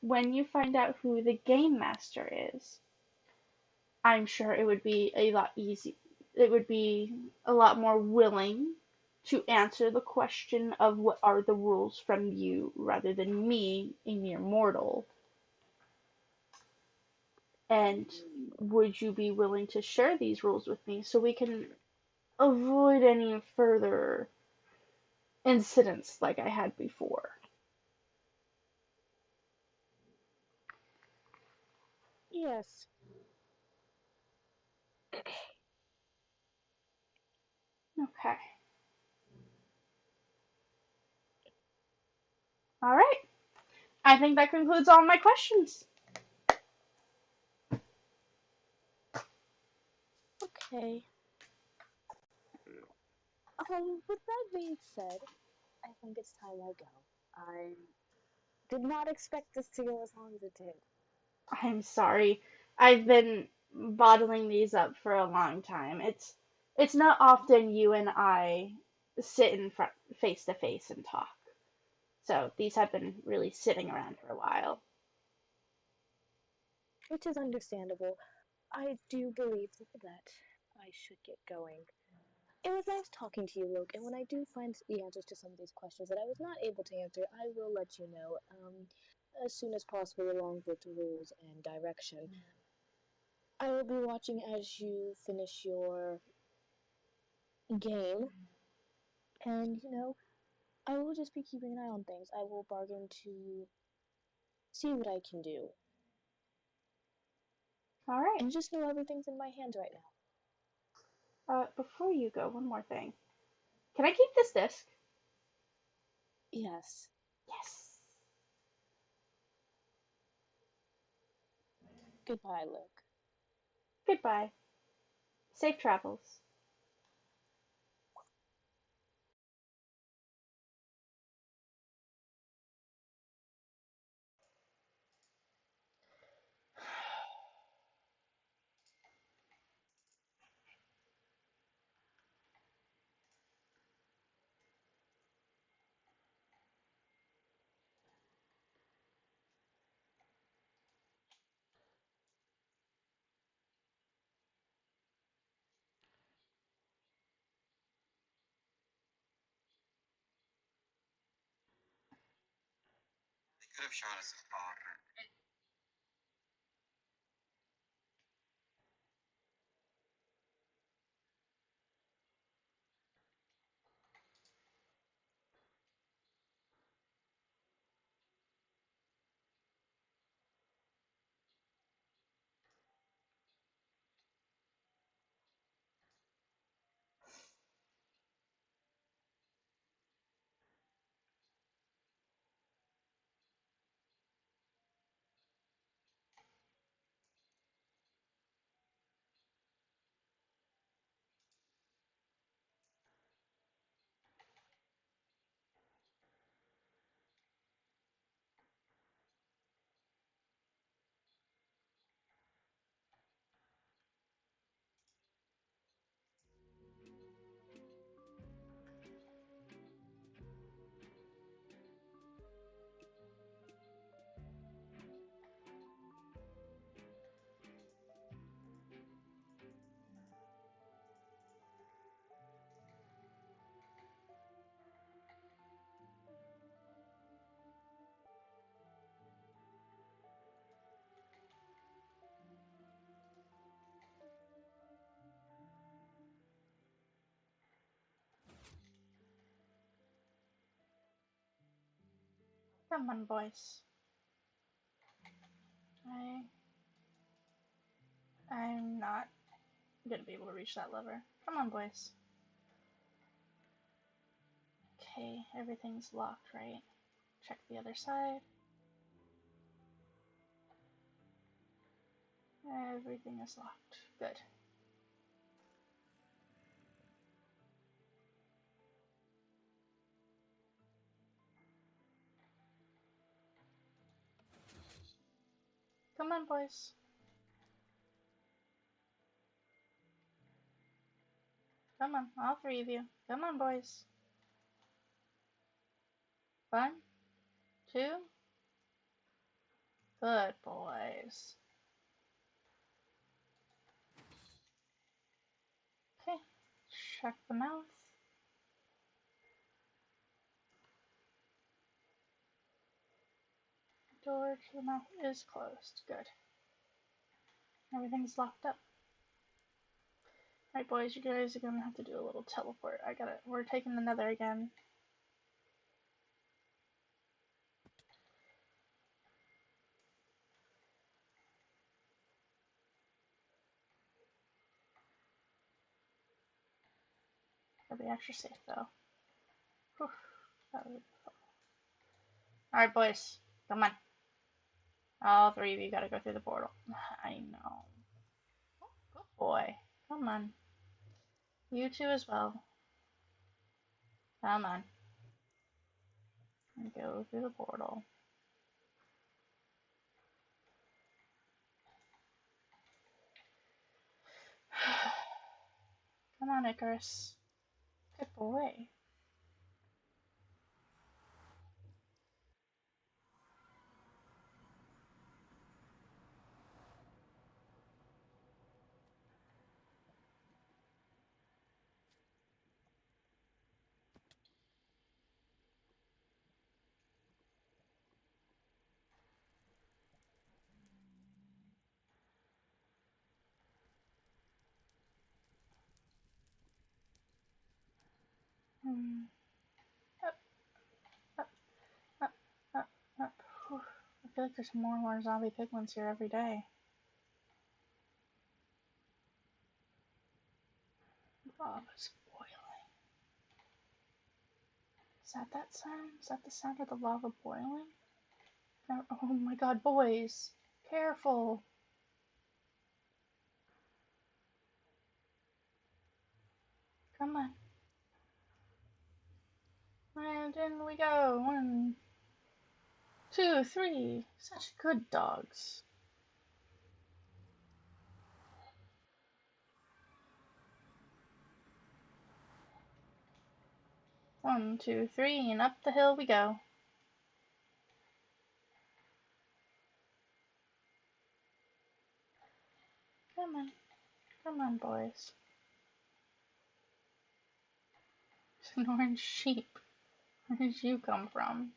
when you find out who the game master is, I'm sure it would be a lot easy. It would be a lot more willing to answer the question of what are the rules from you rather than me, a mere mortal. And would you be willing to share these rules with me so we can avoid any further incidents like I had before?
Yes.
Okay. All right. I think that concludes all my questions.
Okay. With that being said, I think it's time I go. I did not expect this to go as long as it did.
I'm sorry. I've been bottling these up for a long time. It's not often you and I sit in front face to face and talk. So these have been really sitting around for a while.
Which is understandable. I do believe that I should get going. It was nice talking to you, Luke, and when I do find the answers to some of these questions that I was not able to answer, I will let you know as soon as possible, along with rules and direction. I will be watching as you finish your game, and I will just be keeping an eye on things. I will bargain to see what I can do,
All right.
and just know everything's in my hands right now.
Before you go, one more thing. Can I keep this disc?
Yes.
Yes.
Goodbye, Luke.
Goodbye. Safe travels. Come on, boys. I I'm not gonna be able to reach that lever. Come on, boys. Okay, everything's locked, right? Check the other side. Everything is locked. Good. Come on, boys. Come on, all three of you. Come on, boys. 1, 2. Good boys. Okay, check the mouth. Door to the mouth is closed. Good. Everything's locked up. Alright, boys, you guys are gonna have to do a little teleport. We're taking the nether again. Gotta be extra safe, though. Alright, boys. Come on. All three of you gotta go through the portal. I know. Good boy. Come on. You two as well. Come on. And go through the portal. Come on, Icarus. Good boy. Hmm. Up, up, up, up, up. Whew. I feel like there's more and more zombie piglins here every day. Lava's boiling. Is that that sound? Is that the sound of the lava boiling? Oh my god, boys! Careful! Come on. And in we go. 1, 2, 3. Such good dogs. One, two, three, and up the hill we go. Come on. Come on, boys. It's an orange sheep. Where did you come from?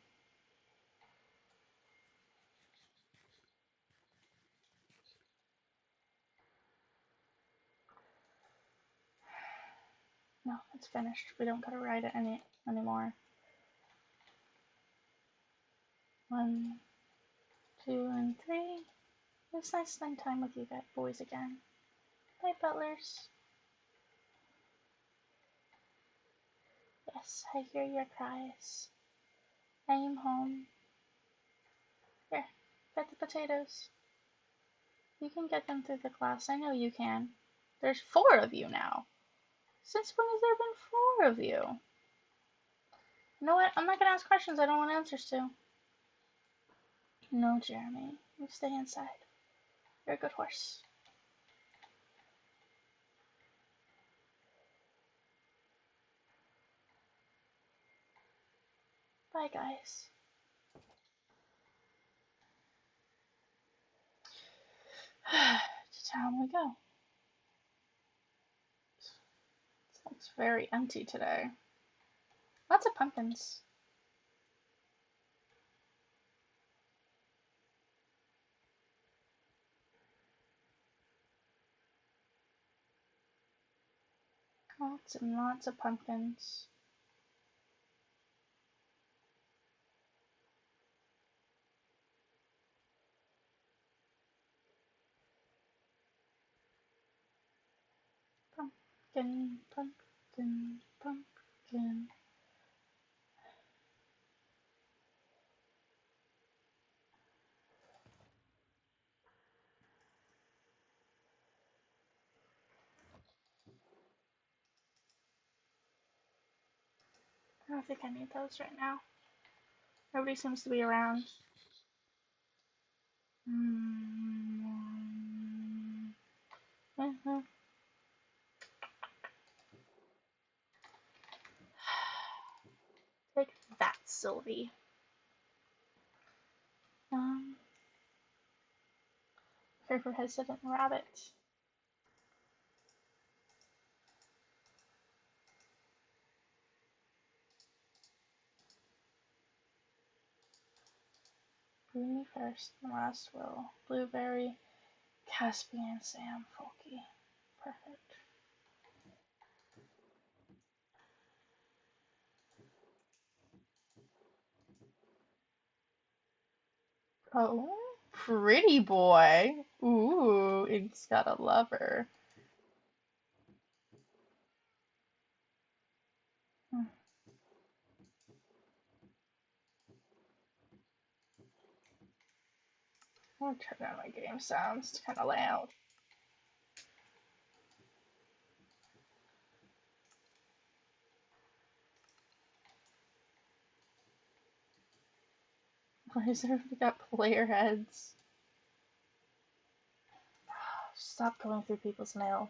No, it's finished. We don't gotta ride it anymore. 1, 2, and 3. It's nice to spend time with you guys, boys again. Bye, butlers. Yes, I hear your cries. I am home. Here, get the potatoes. You can get them through the class. I know you can. There's 4 of you now. Since when has there been 4 of you? You know what? I'm not gonna ask questions I don't want answers to. No, Jeremy. You stay inside. You're a good horse. Bye, guys. To town we go. It's very empty today. Lots of pumpkins. Lots and lots of pumpkins. Pumpkin, pumpkin, pumpkin. I don't think I need those right now. Nobody seems to be around. Take that, Sylvie. Favorite hesitant rabbit. Bluey first, the rest will. Blueberry, Caspian, Sam, Folky. Perfect. Oh, pretty boy. Ooh, it's got a lover. I'll turn down my game sounds. It's kind of loud. Why has everybody got player heads? Stop going through people's mail.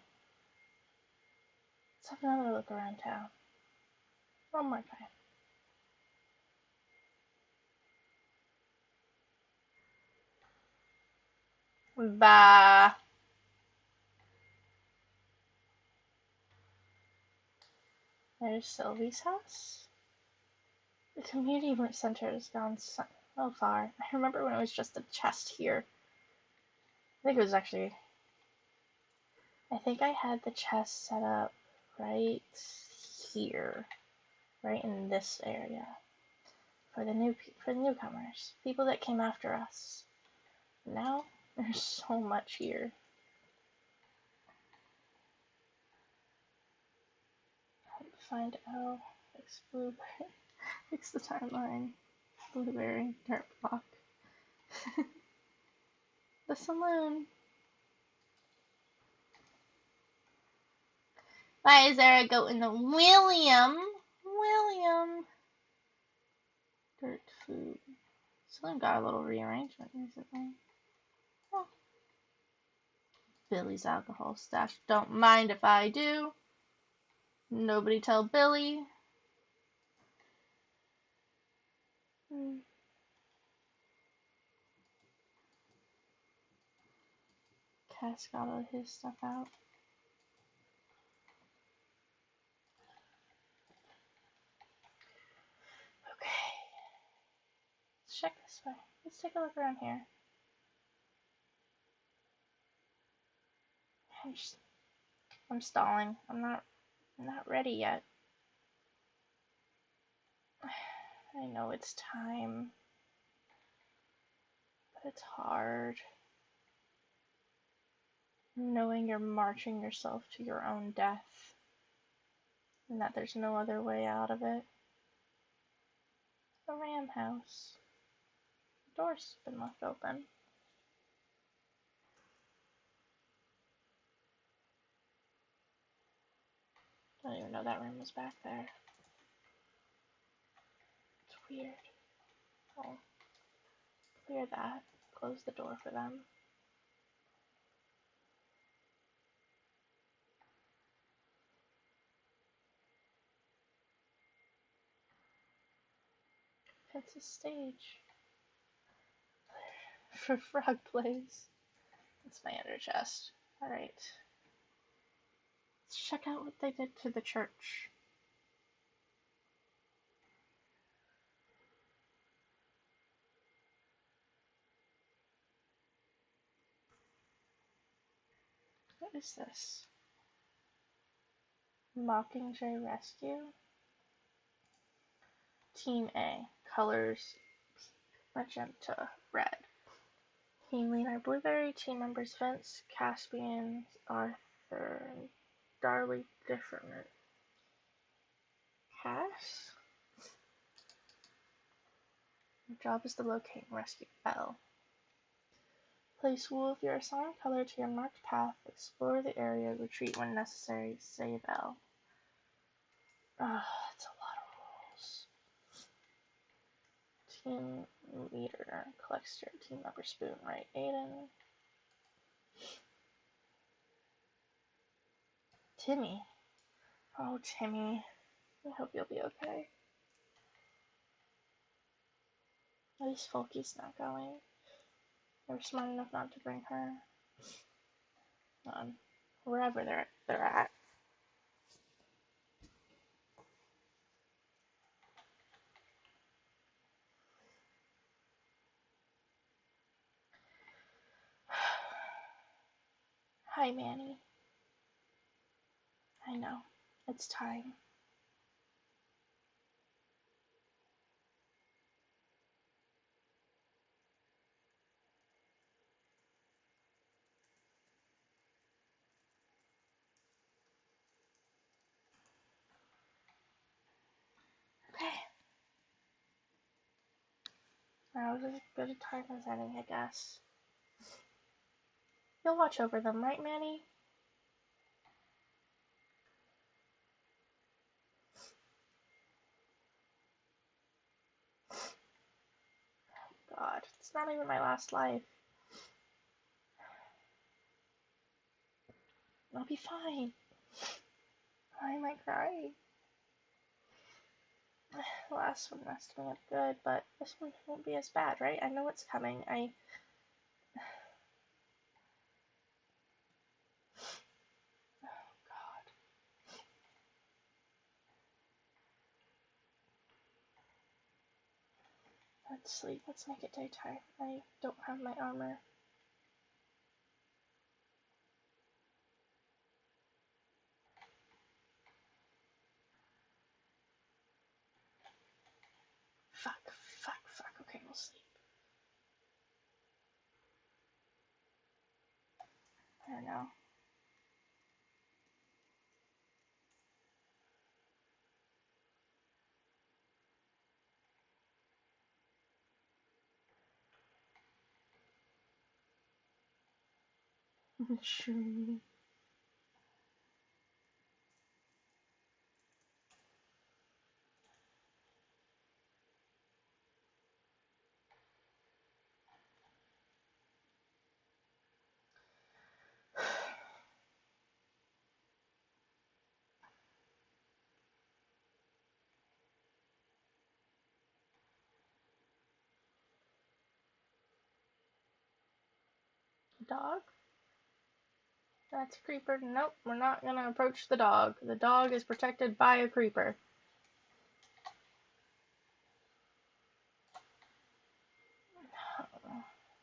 Let's have another look around town. One more time. Bah. There's Sylvie's house. The community center has gone so far. I remember when it was just a chest here. I think it was actually. I think I had the chest set up right here, right in this area, for the newcomers, people that came after us. Now there's so much here. Find fix blueberry. Fix the timeline. Blueberry, dirt block. The saloon. Why is there a goat in the William? William. Dirt food. Saloon got a little rearrangement recently. Oh. Billy's alcohol stash. Don't mind if I do. Nobody tell Billy. Cass got all his stuff out. Okay. Let's check this way. Let's take a look around here. I'm stalling. I'm not ready yet. I know it's time, but it's hard. Knowing you're marching yourself to your own death and that there's no other way out of it. The ram house. The door's been left open. Don't even know that room was back there. It's weird. I'll clear that. Close the door for them. It's a stage for frog plays. That's my ender chest. Alright. Let's check out what they did to the church. What is this? Mockingjay Rescue? Team A. Colors magenta, red. Team leader Blueberry. Team members Vince, Caspian, Arthur, and Darley Different. Cass? Your job is to locate and rescue Belle. Place wool of your assigned color to your marked path. Explore the area. Retreat when necessary. Save Belle. That's a lot of rules. Team leader. Collects your team member spoon, right? Aiden. Timmy. Oh, Timmy. I hope you'll be okay. At least Folky's not going. They were smart enough not to bring her. Wherever they're at. Hi, Manny. I know. It's time. Okay. Now is as good a time as any, I guess. You'll watch over them, right, Manny? God, it's not even my last life. I'll be fine. Why am I crying? The last one messed me up good, but this one won't be as bad, right? I know what's coming. Oh, God. Let's sleep. Let's make it daytime. I don't have my armor. Fuck. Okay, we'll sleep. I don't know. Shoo. Dog? That's a creeper. Nope, we're not gonna approach the dog. The dog is protected by a creeper.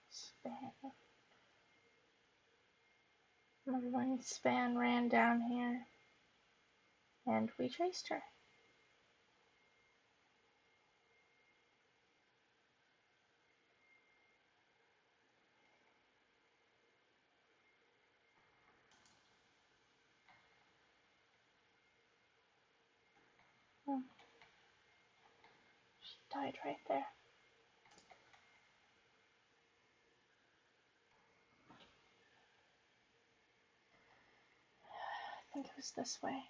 Span. One Span ran down here, and we chased her. Oh, she died right there. I think it was this way.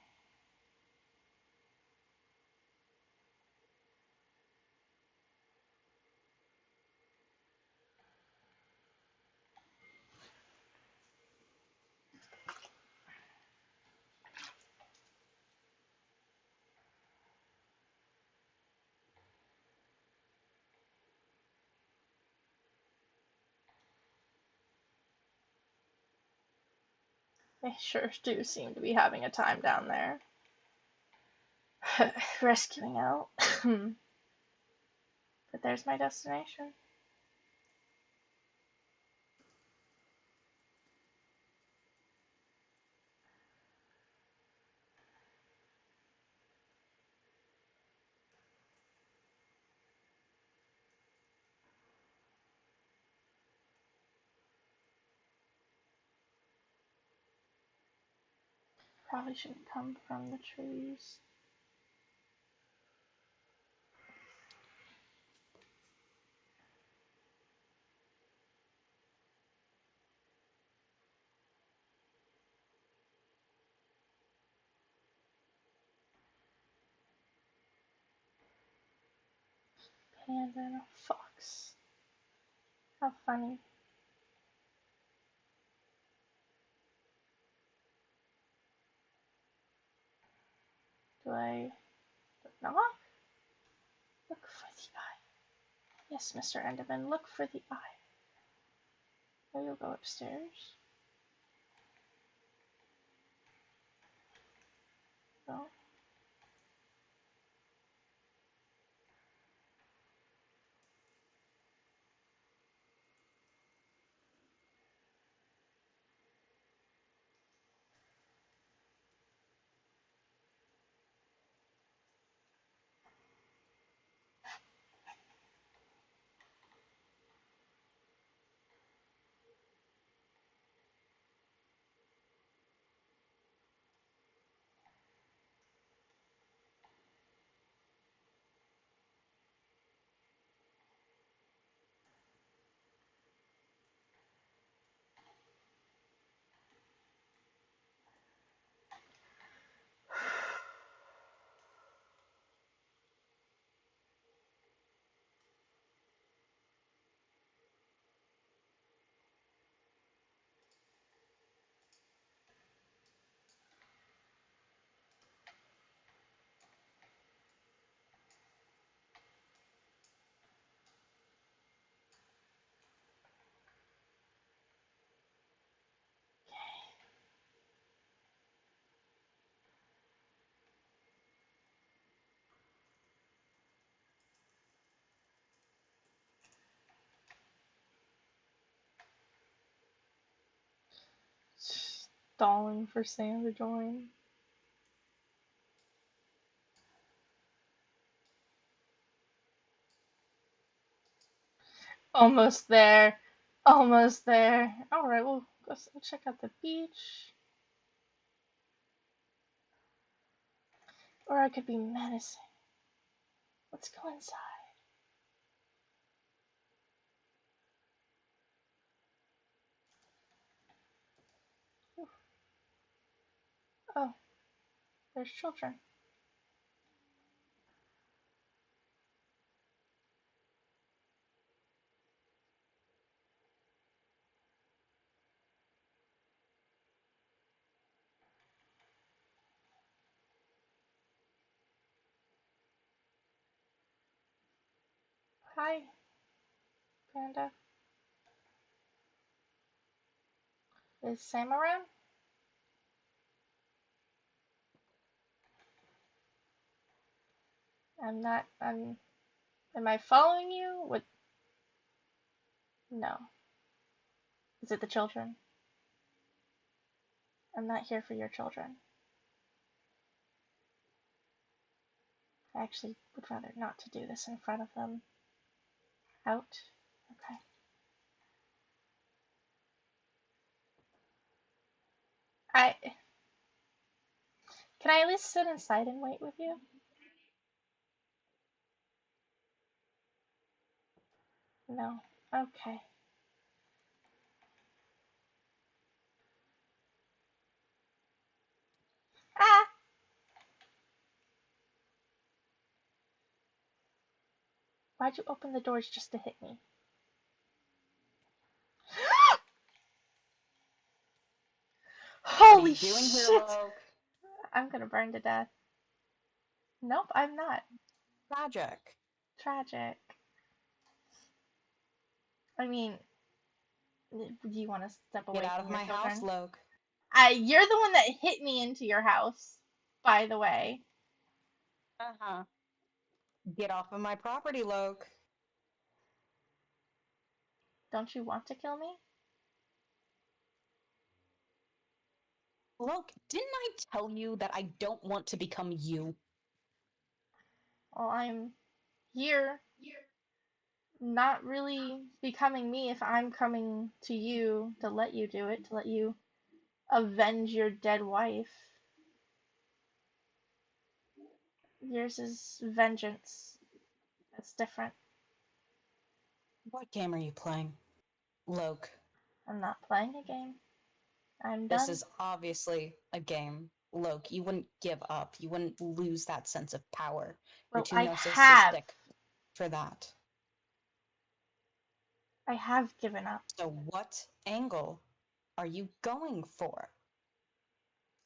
They sure do seem to be having a time down there. Rescuing out. But there's my destination. Probably shouldn't come from the trees. Panda and a fox. How funny. Do I knock? Look for the eye. Yes, Mr. Enderman, look for the eye. Or you'll go upstairs. No. Stalling for Sam to join. Almost there. Almost there. Alright, we'll go check out the beach. Or I could be menacing. Let's go inside. Oh, there's children. Hi, Panda. Is Sam around? I'm not. I'm. Am I following you? What? No. Is it the children? I'm not here for your children. I actually would rather not to do this in front of them. Out? Okay. I Can I at least sit inside and wait with you? No. Okay. Ah! Why'd you open the doors just to hit me?
What are
Holy
you doing here,
shit!
Loke?
I'm gonna burn to death. Nope, I'm not.
Tragic.
Tragic. I mean, do you want to step
Get
away
out
from
of
your
my house,
children?
Loke.
You're the one that hit me into your house, by the way.
Uh-huh. Get off of my property, Loke.
Don't you want to kill me?
Loke, didn't I tell you that I don't want to become you?
Well, I'm here not really becoming me if I'm coming to you to let you do it, to let you avenge your dead wife. Yours is vengeance. That's different.
What game are you playing? Loke,
I'm not playing a game. I'm
this
done.
is obviously a game. Loke, you wouldn't give up. You wouldn't lose that sense of power. You're
Well,
too
I have.
narcissistic for that.
I have given up.
So what angle are you going for?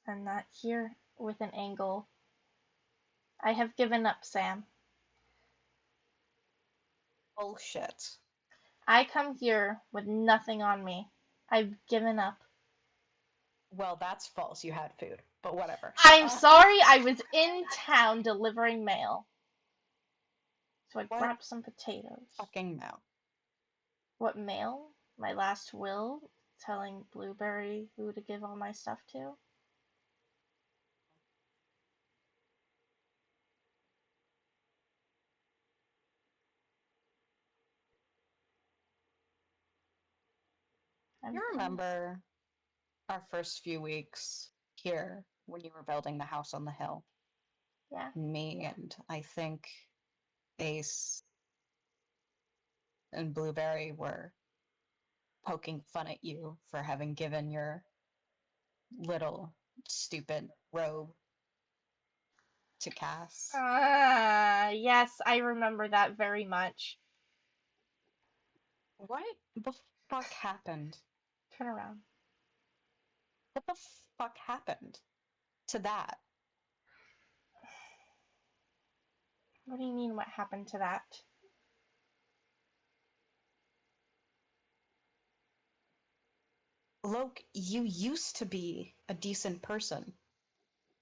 I'm not here with an angle. I have given up, Sam.
Bullshit.
I come here with nothing on me. I've given up.
Well, that's false. You had food, but whatever.
I'm sorry, I was in town delivering mail. So I
What
grabbed some potatoes.
fucking mouth?
What mail? My last will telling Blueberry who to give all my stuff to? I'm
You
done.
remember our first few weeks here when you were building the house on the hill?
Yeah.
Me and I think Ace and Blueberry were poking fun at you for having given your little stupid robe to Cass.
Ah, yes, I remember that very much.
What the fuck happened?
Turn around.
What the fuck happened to that?
What do you mean, what happened to that?
Loke, you used to be a decent person.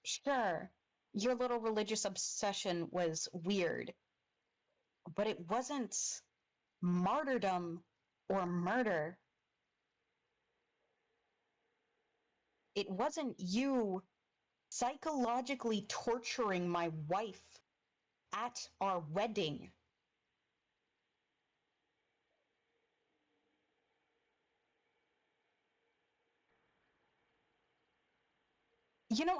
Sure, your little religious obsession was weird, but it wasn't martyrdom or murder. It wasn't you psychologically torturing my wife at our wedding.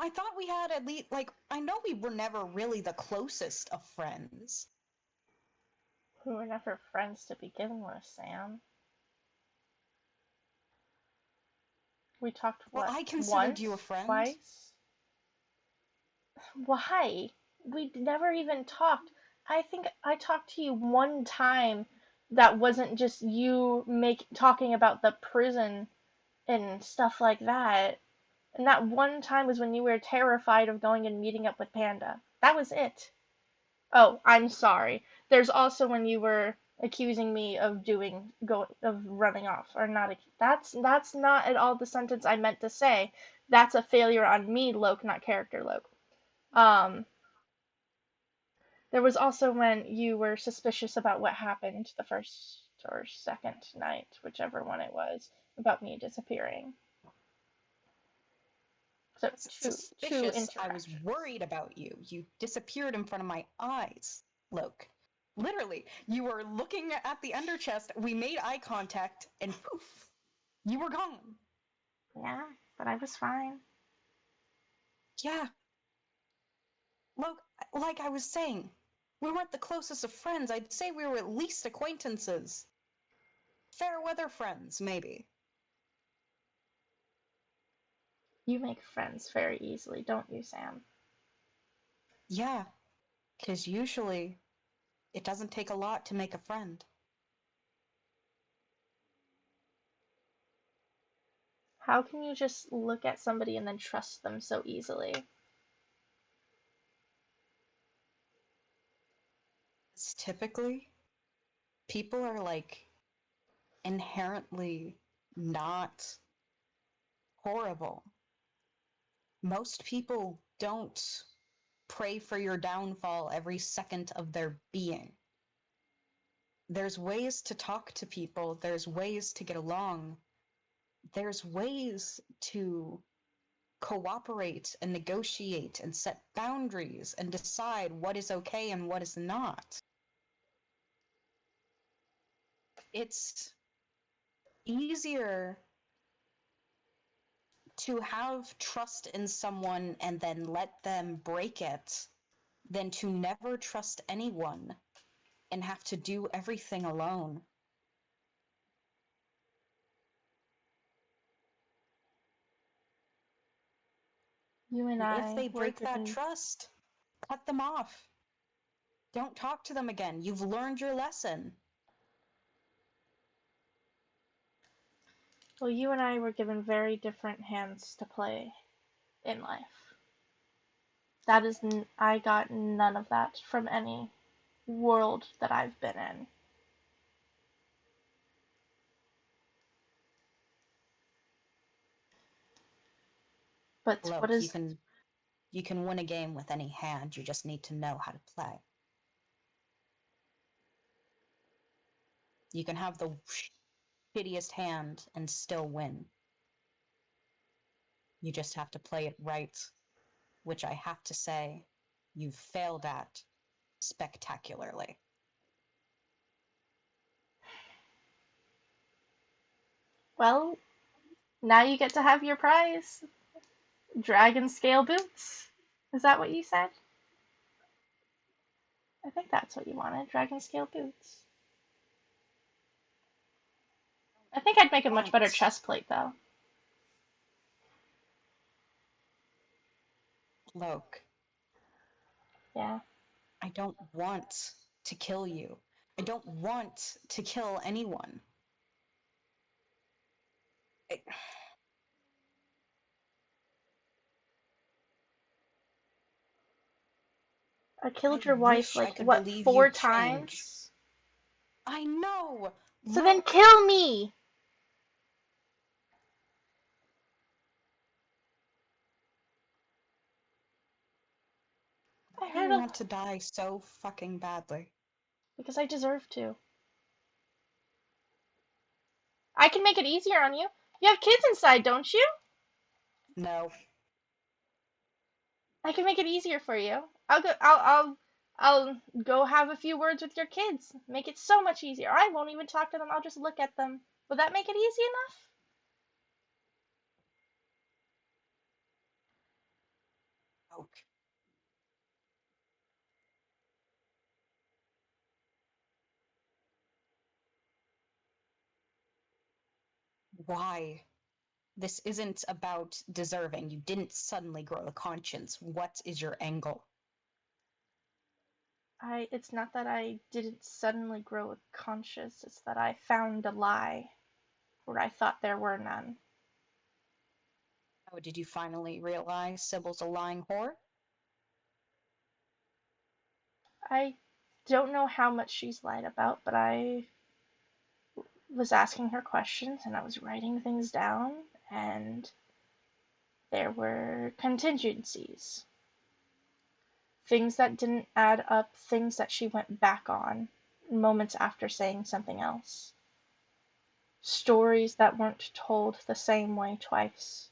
I thought we had at least, like, I know we were never really the closest of friends.
We were never friends to begin with, Sam. We talked,
Well,
what,
I considered you a
once?
friend.
Twice? Why? We never even talked. I think I talked to you one time that wasn't just you talking about the prison and stuff like that. And that one time was when you were terrified of going and meeting up with Panda. That was it. Oh, I'm sorry. There's also when you were accusing me of running off or not. That's not at all the sentence I meant to say. That's a failure on me, Loke, not character Loke. Um, there was also when you were suspicious about what happened the first or second night, whichever one it was, about me disappearing. So
Wasn't
two
suspicious. I was
interactions.
worried about you. You disappeared in front of my eyes, Loke. Literally, you were looking at the underchest. We made eye contact, and poof, you were gone.
Yeah, but I was fine.
Yeah, Look, like I was saying, we weren't the closest of friends. I'd say we were at least acquaintances. Fair weather friends, maybe.
You make friends very easily, don't you, Sam?
Yeah, because usually it doesn't take a lot to make a friend.
How can you just look at somebody and then trust them so easily?
It's typically, people are like inherently not horrible. Most people don't pray for your downfall every second of their being. There's ways to talk to people, there's ways to get along, there's ways to cooperate and negotiate and set boundaries and decide what is okay and what is not. It's easier to have trust in someone and then let them break it than to never trust anyone and have to do everything alone.
You and
And if
I
they
were
break that
given.
trust, cut them off. Don't talk to them again. You've learned your lesson.
Well, you and I were given very different hands to play in life. I got none of that from any world that I've been in. But what
Look,
is.
you can win a game with any hand. You just need to know how to play. You can have the shittiest hand and still win. You just have to play it right, which I have to say, you've failed at spectacularly.
Well, now you get to have your prize. Dragon scale boots. Is that what you said? I think that's what you wanted. Dragon scale boots. I think I'd make a much better
Want,
chest plate, though.
Loke,
Yeah.
I don't want to kill you. I don't want to kill anyone. I,
I
I
killed your wife,
wish I
like,
could
what,
believe
four
you'd change.
times?
I know!
So then
Look,
kill me! I
why do
heard
you
a.
want to die so fucking badly?
Because I deserve to. I can make it easier on you. You have kids inside, don't you?
No.
I can make it easier for you. I'll go have a few words with your kids. Make it so much easier. I won't even talk to them. I'll just look at them. Would that make it easy enough?
Loke, why? This isn't about deserving. You didn't suddenly grow a conscience. What is your angle?
It's not that I didn't suddenly grow a conscience, it's that I found a lie where I thought there were none.
Oh, did you finally realize Sybil's a lying whore?
I don't know how much she's lied about, but I was asking her questions and I was writing things down, and there were contingencies. Things that didn't add up, things that she went back on moments after saying something else. Stories that weren't told the same way twice.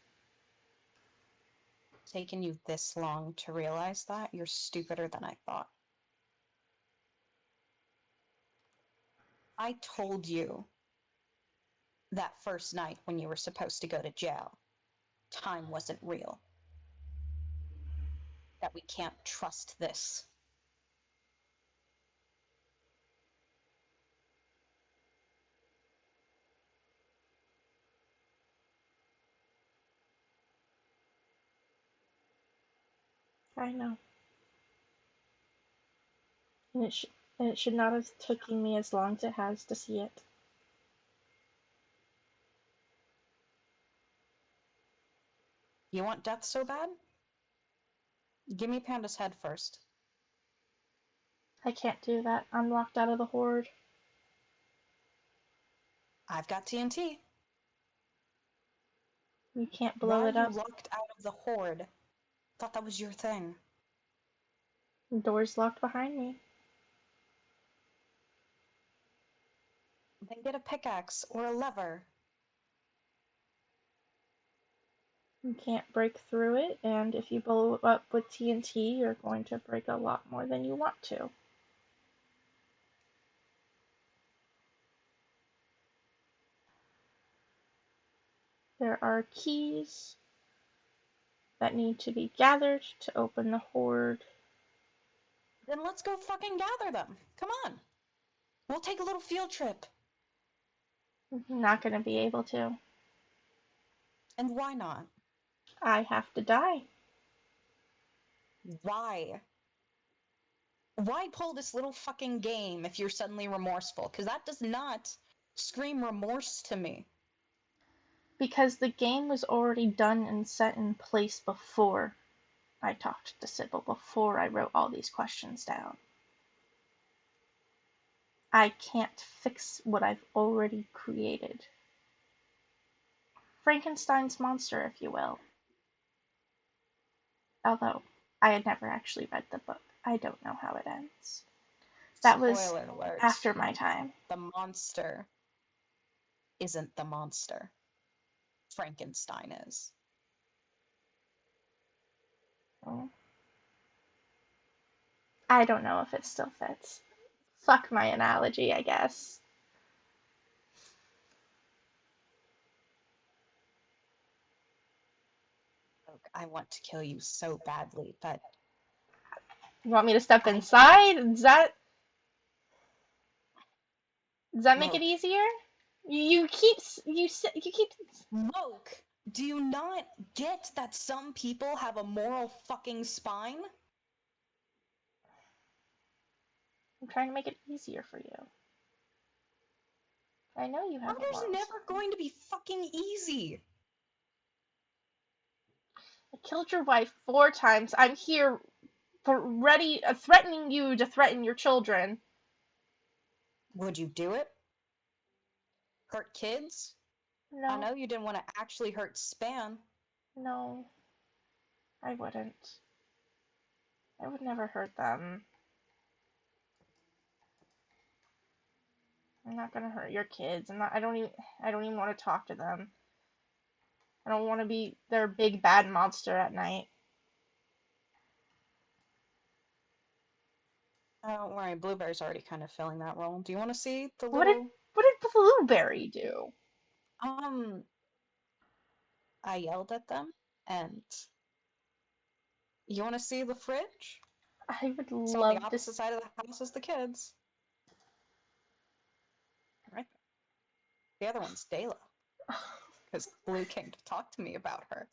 Taken you this long to realize that? You're stupider than I thought. I told you that first night when you were supposed to go to jail, time wasn't real. That we can't trust this.
I know. And it should not have taken me as long as it has to see it.
You want death so bad? Give me Panda's head first.
I can't do that. I'm locked out of the horde.
I've got TNT.
You can't
Why
blow
are
it
you
up.
locked out of the horde? Thought that was your thing.
The door's locked behind me.
Then get a pickaxe or a lever.
You can't break through it, and if you blow it up with TNT, you're going to break a lot more than you want to. There are keys that need to be gathered to open the horde.
Then let's go fucking gather them. Come on. We'll take a little field trip.
I'm not going to be able to.
And why not?
I have to die.
Why? Why pull this little fucking game if you're suddenly remorseful? Because that does not scream remorse to me.
Because the game was already done and set in place before I talked to Sybil, before I wrote all these questions down. I can't fix what I've already created. Frankenstein's monster, if you will. Although I had never actually read the book. I don't know how it ends. That was
Spoiler alert.
after my time.
The monster isn't the monster. Frankenstein is.
Oh. I don't know if it still fits. Fuck my analogy, I guess.
Look, I want to kill you so badly, but
You want me to step
I
inside? Does that make it
look,
easier? You keep.
look. Do you not get that some people have a moral fucking spine?
I'm trying to make it easier for you. I know you have a
Murder's
moral
never
spine.
going to be fucking easy.
I killed your wife 4 times. I'm here ready, threatening you to threaten your children.
Would you do it? Hurt kids? I
No,
know you didn't want to actually hurt Span.
no, I wouldn't. I would never hurt them. I'm not gonna hurt your kids. I'm not. I don't even want to talk to them. I don't want to be their big bad monster at night.
Don't worry, Blueberry's already kind of filling that role. Do you want to see the
What did
little
what did Blueberry do?
um I yelled at them and you want to see the fridge?
I would
It's on the
love to.
opposite side of the house as the kids. Right. The other one's Dayla. because Blue came to talk to me about her.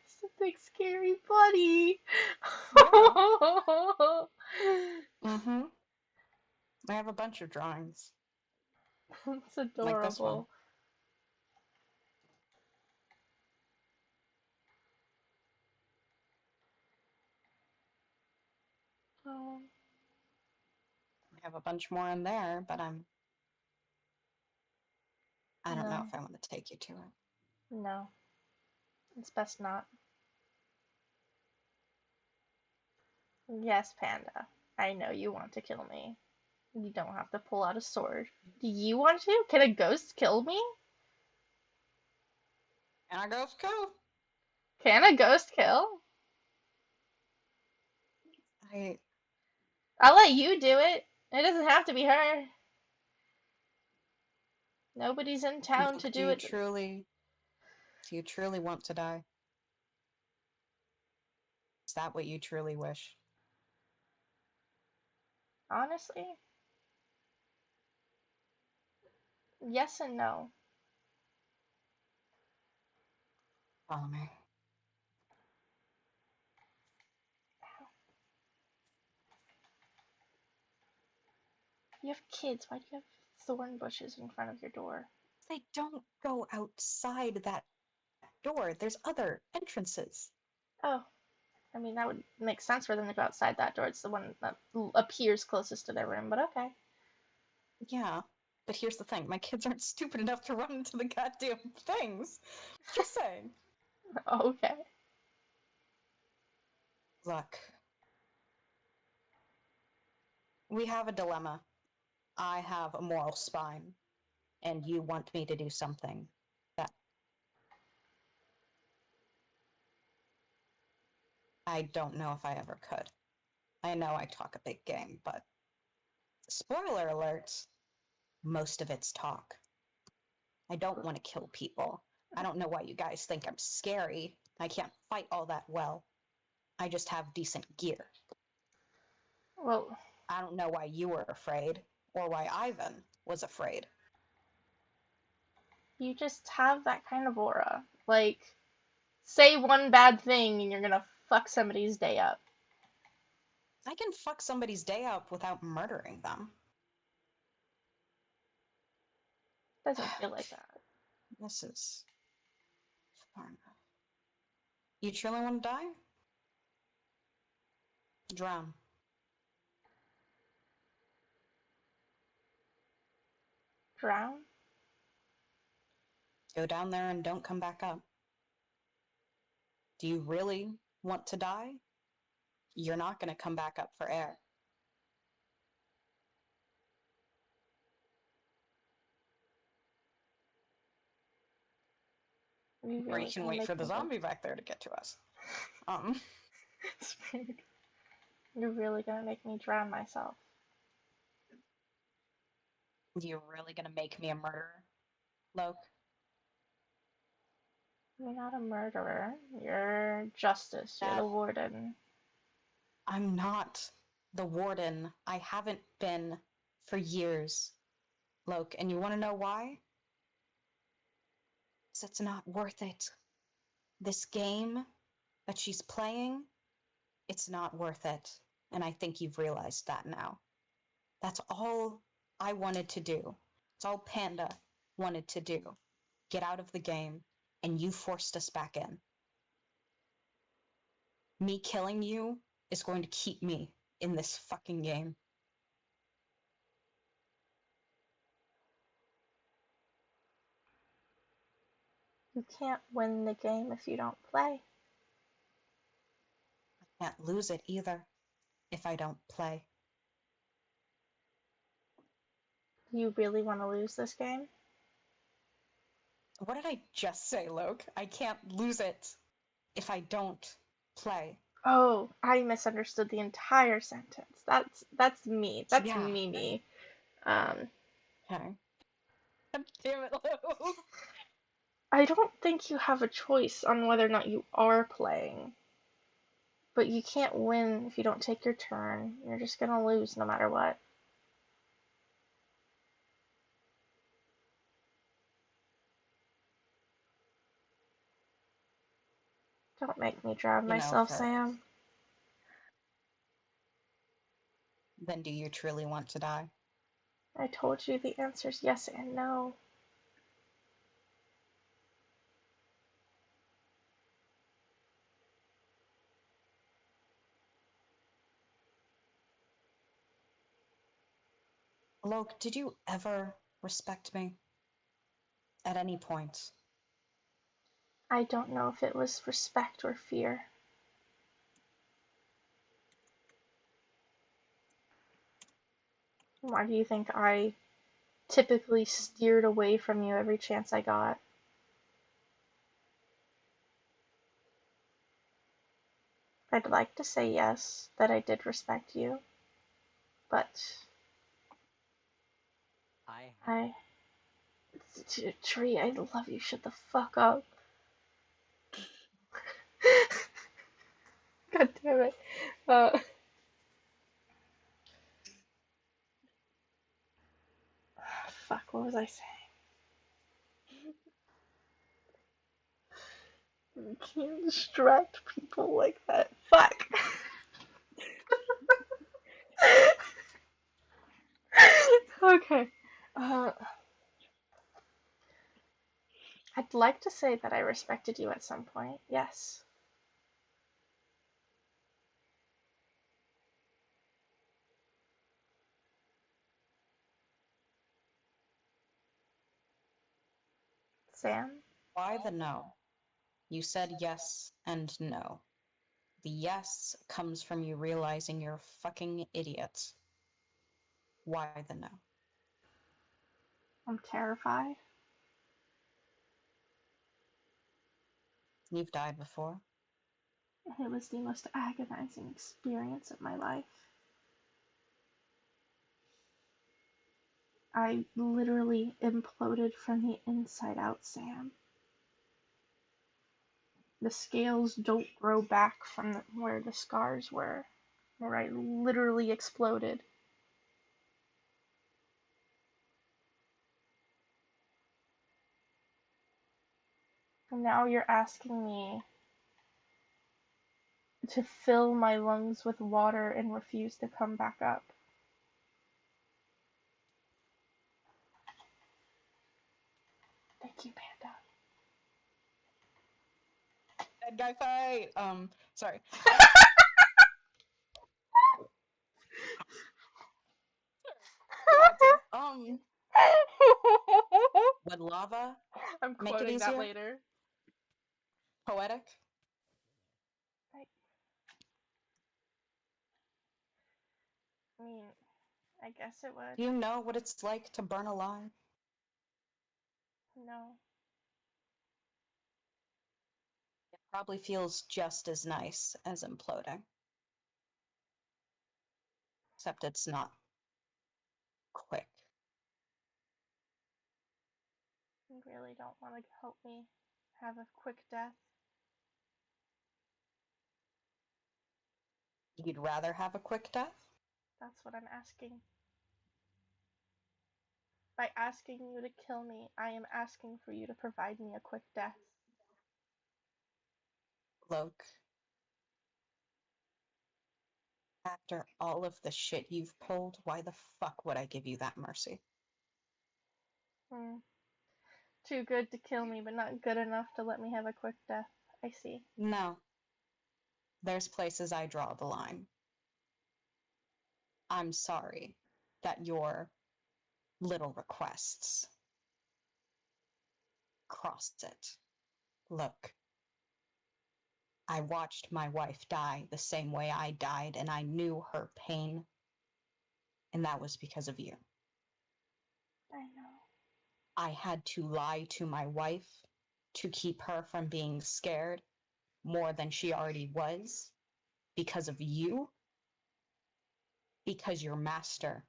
It's a big scary bunny.
Yeah. Mm-hmm. I have a bunch of drawings,
It's
like this one.
adorable. Oh,
I have a bunch more in there, but I don't know
no,
if I want to take you to it.
no. It's best not. Yes, Panda. I know you want to kill me. You don't have to pull out a sword. Do you want to? Can a ghost kill me?
And I goes cool.
Can a ghost kill?
I
I'll let you do it. It doesn't have to be her. Nobody's in town
look.
to do it.
Do you truly want to die? Is that what you truly wish?
Honestly, yes and no.
Follow me.
You have kids. Why do you have thorn bushes in front of your door?
They don't go outside that door. There's other entrances.
Oh, I mean, that would make sense for them to go outside that door. It's the one that appears closest to their room, but okay.
Yeah, but here's the thing. My kids aren't stupid enough to run into the goddamn things. Just saying.
Okay.
Look, we have a dilemma. I have a moral spine, and you want me to do something that I don't know if I ever could. I know I talk a big game, but spoiler alerts, most of it's talk. I don't want to kill people. I don't know why you guys think I'm scary. I can't fight all that well. I just have decent gear.
Well,
I don't know why you were afraid, or why Ivan was afraid.
you just have that kind of aura. Like, say one bad thing and you're gonna fuck somebody's day up.
I can fuck somebody's day up without murdering them.
Doesn't feel like that.
This is far enough. You truly want to die? Drown.
Drown?
Go down there and don't come back up. Do you really want to die? You're not going to come back up for air.
Are you
Or you
really
can
gonna
wait
make
for the
me go?
zombie back there to get to us.
You're really gonna make me drown myself.
You really going to make me a murderer, Loke?
You're not a murderer. You're justice. You're the
That
warden.
I'm not the warden. I haven't been for years, Loke. And you want to know why? Because it's not worth it. This game that she's playing, it's not worth it. And I think you've realized that now. That's all I wanted to do. It's all Panda wanted to do. Get out of the game, and you forced us back in. Me killing you is going to keep me in this fucking game.
You can't win the game if you don't play.
I can't lose it either if I don't play.
You really want to lose this game?
What did I just say, Loke? I can't lose it if I don't play.
Oh, I misunderstood the entire sentence. That's me. That's
Yeah.
me. Um,
Okay. God damn it, Loke.
I don't think you have a choice on whether or not you are playing. But you can't win if you don't take your turn. You're just gonna lose no matter what. Don't make me drown
You know,
myself,
for
Sam.
then do you truly want to die?
I told you the answer's yes and no.
Loke, did you ever respect me? At any point?
I don't know if it was respect or fear. Why do you think I typically steered away from you every chance I got? I'd like to say yes, that I did respect you, but I. Tree, I love you. Shut the fuck up. God damn it. Uh, fuck, what was I saying? You can't distract people like that. Fuck. Okay. Uh, I'd like to say that I respected you at some point. Yes. Sam?
Why the no? You said yes and no. The yes comes from you realizing you're a fucking idiot. Why the no?
I'm terrified.
You've died before.
It was the most agonizing experience of my life. I literally imploded from the inside out, Sam. The scales don't grow back from where the scars were, where I literally exploded. And now you're asking me to fill my lungs with water and refuse to come back up. Thank you, Panda.
Dead guy fight. Sorry. I had to. Would lava
I'm
make it
quoting that
easier?
later.
Poetic?
I mean, I guess it would.
Do you know what it's like to burn alive?
No.
It probably feels just as nice as imploding. Except it's not quick.
You really don't want to help me have a quick death?
You'd rather have a quick death?
That's what I'm asking. By asking you to kill me, I am asking for you to provide me a quick death.
Loke, after all of the shit you've pulled, why the fuck would I give you that mercy?
Hmm. Too good to kill me, but not good enough to let me have a quick death. I see.
No. There's places I draw the line. I'm sorry that your little requests crossed it. Look, I watched my wife die the same way I died, and I knew her pain, and that was because of you.
I know.
I had to lie to my wife to keep her from being scared more than she already was because of you, because your master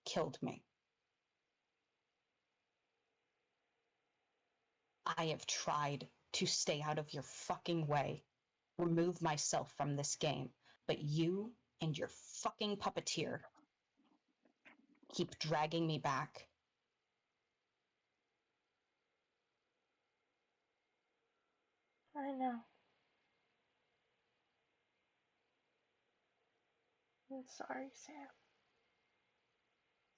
killed me. I have tried to stay out of your fucking way, remove myself from this game, but you and your fucking puppeteer keep dragging me back.
I know. I'm sorry, Sam.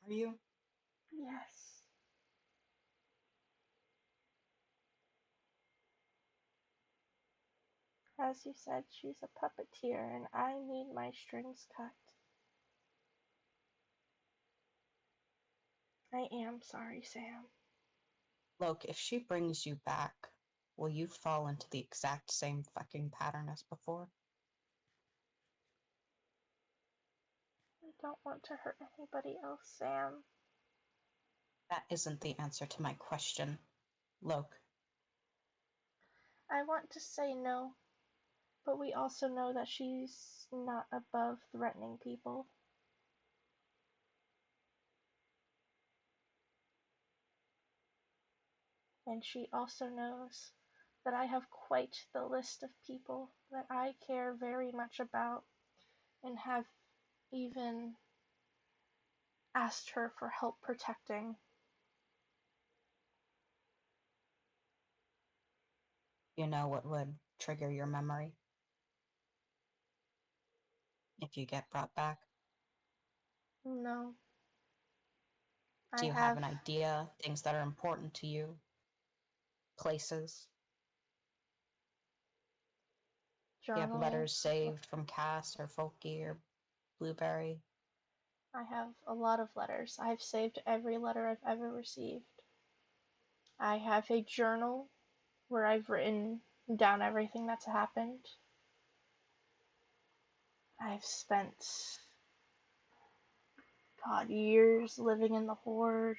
Are you?
Yes. As you said, she's a puppeteer, and I need my strings cut. I am sorry, Sam.
Look, if she brings you back, will you fall into the exact same fucking pattern as before?
I don't want to hurt anybody else, Sam.
That isn't the answer to my question. Look,
I want to say no, but we also know that she's not above threatening people. And she also knows that I have quite the list of people that I care very much about and have even asked her for help protecting.
you know what would trigger your memory if you get brought back?
No, I
Do you have
have
an idea, things that are important to you, places? Do you have letters
journals.
saved from Cass or Folky or Blueberry?
I have a lot of letters. I've saved every letter I've ever received. I have a journal where I've written down everything that's happened. I've spent, God, years living in the Horde.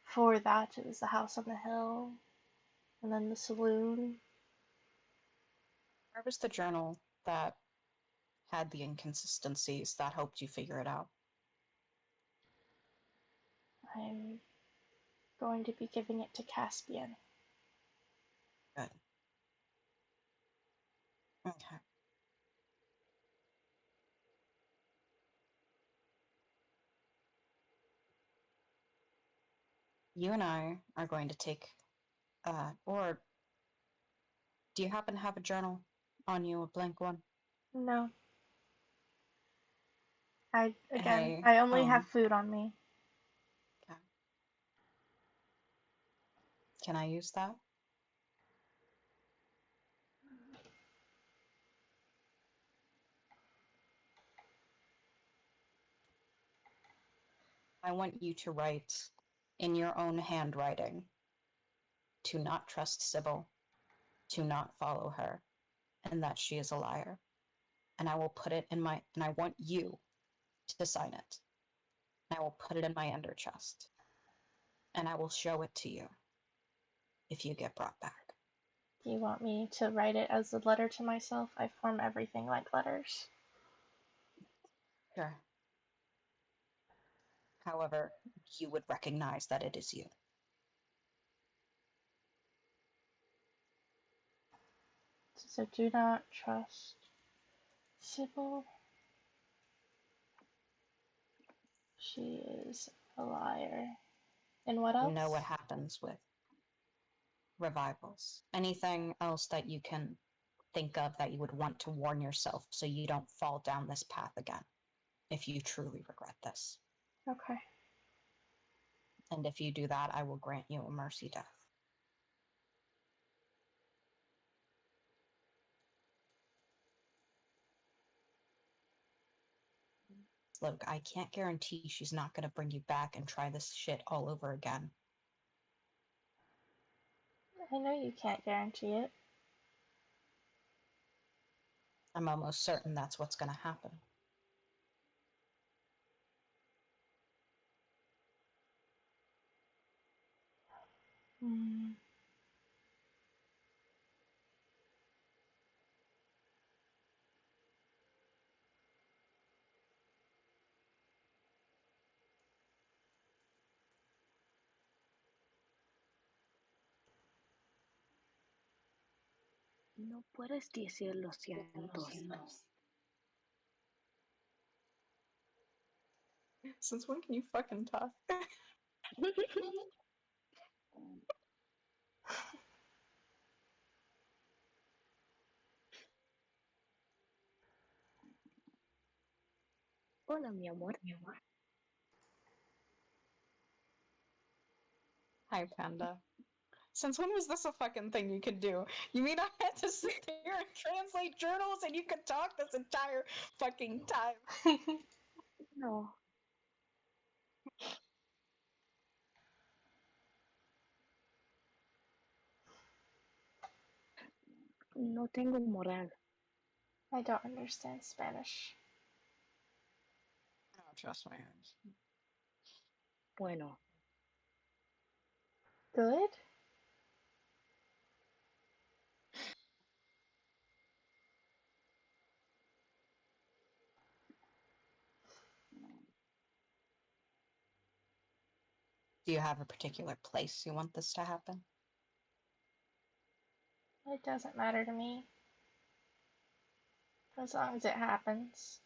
Before that, it was the house on the hill, and then the saloon.
Where was the journal that had the inconsistencies that helped you figure it out?
I'm going to be giving it to Caspian.
Good. Okay. You and I are going to take, or do you happen to have a journal on you, a blank one?
No,
Hey,
I only have food on me.
okay. Can I use that? I want you to write in your own handwriting to not trust Sybil, to not follow her, and that she is a liar. And I will put it in my, and I want you to sign it. And I will put it in my ender chest. And I will show it to you if you get brought back.
Do you want me to write it as a letter to myself? I form everything like letters.
Sure. However, you would recognize that it is you.
So do not trust Sybil. She is a liar. And what
You know what
else?
happens with revivals. Anything else that you can think of that you would want to warn yourself so you don't fall down this path again if you truly regret this.
Okay.
And if you do that, I will grant you a mercy death. Look, I can't guarantee she's not going to bring you back and try this shit all over again.
I know you can't guarantee it.
I'm almost certain that's what's going to happen.
Hmm.
No puedes decir lo siento.
Since when can you fucking talk?
Hola, mi amor.
Hi, Panda. Since when was this a fucking thing you could do? You mean I had to sit there and translate journals and you could talk this entire fucking time?
No, no tengo moral.
I don't understand Spanish.
I don't trust my hands.
Bueno,
Good?
Do you have a particular place you want this to happen?
It doesn't matter to me. As long as it happens.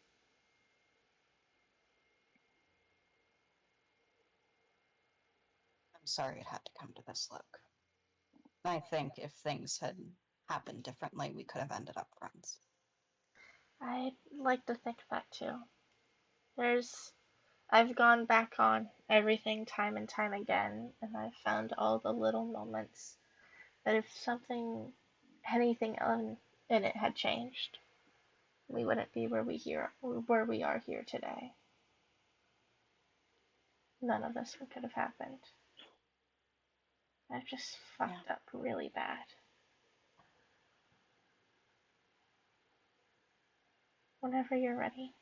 I'm sorry it had to come to this, Luke. I think if things had happened differently, we could have ended up friends.
I'd like to think that too. There's I've gone back on everything time and time again, and I've found all the little moments that if anything in it had changed, we wouldn't be where we are here today. None of this could have happened. I've just
Yeah.
fucked up really bad. Whenever you're ready.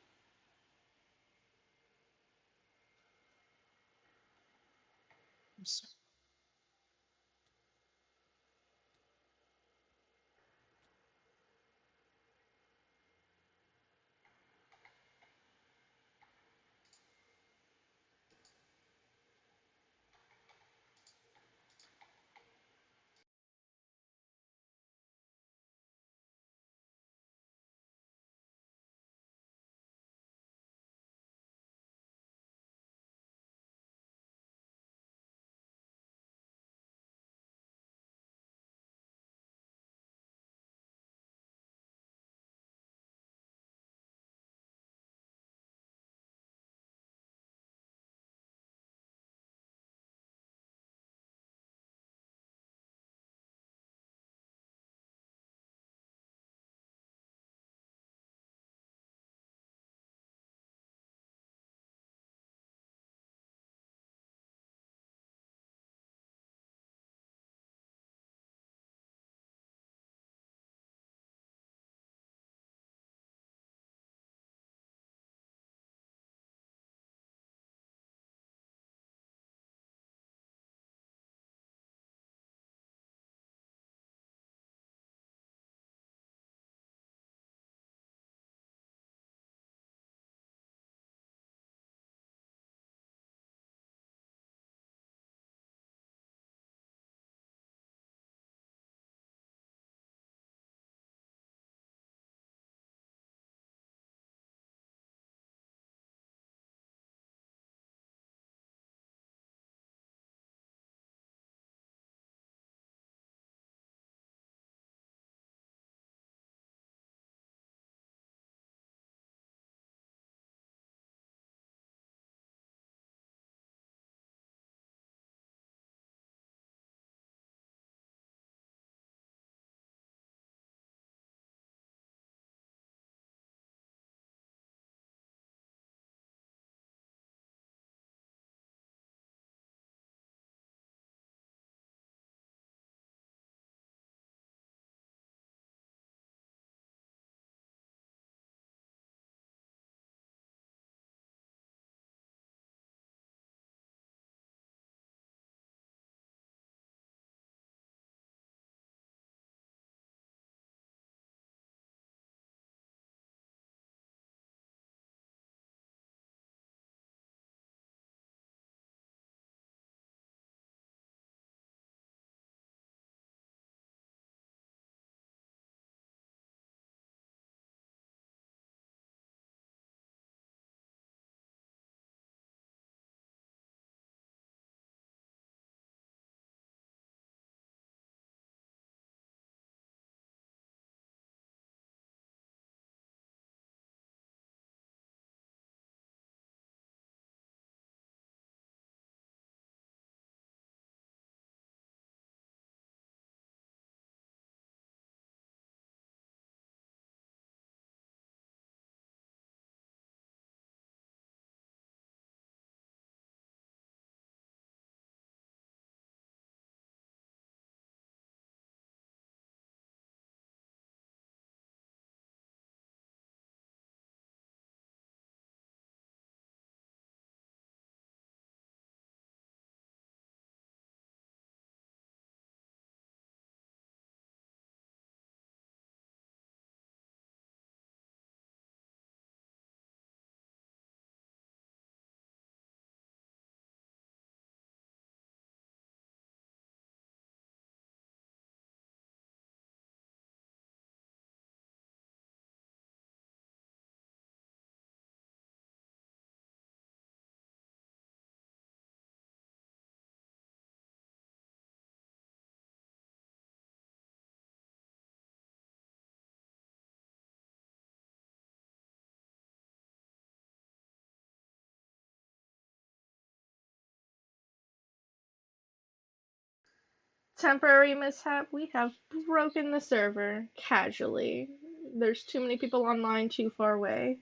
temporary mishap. We have broken the server casually. There's too many people online too far away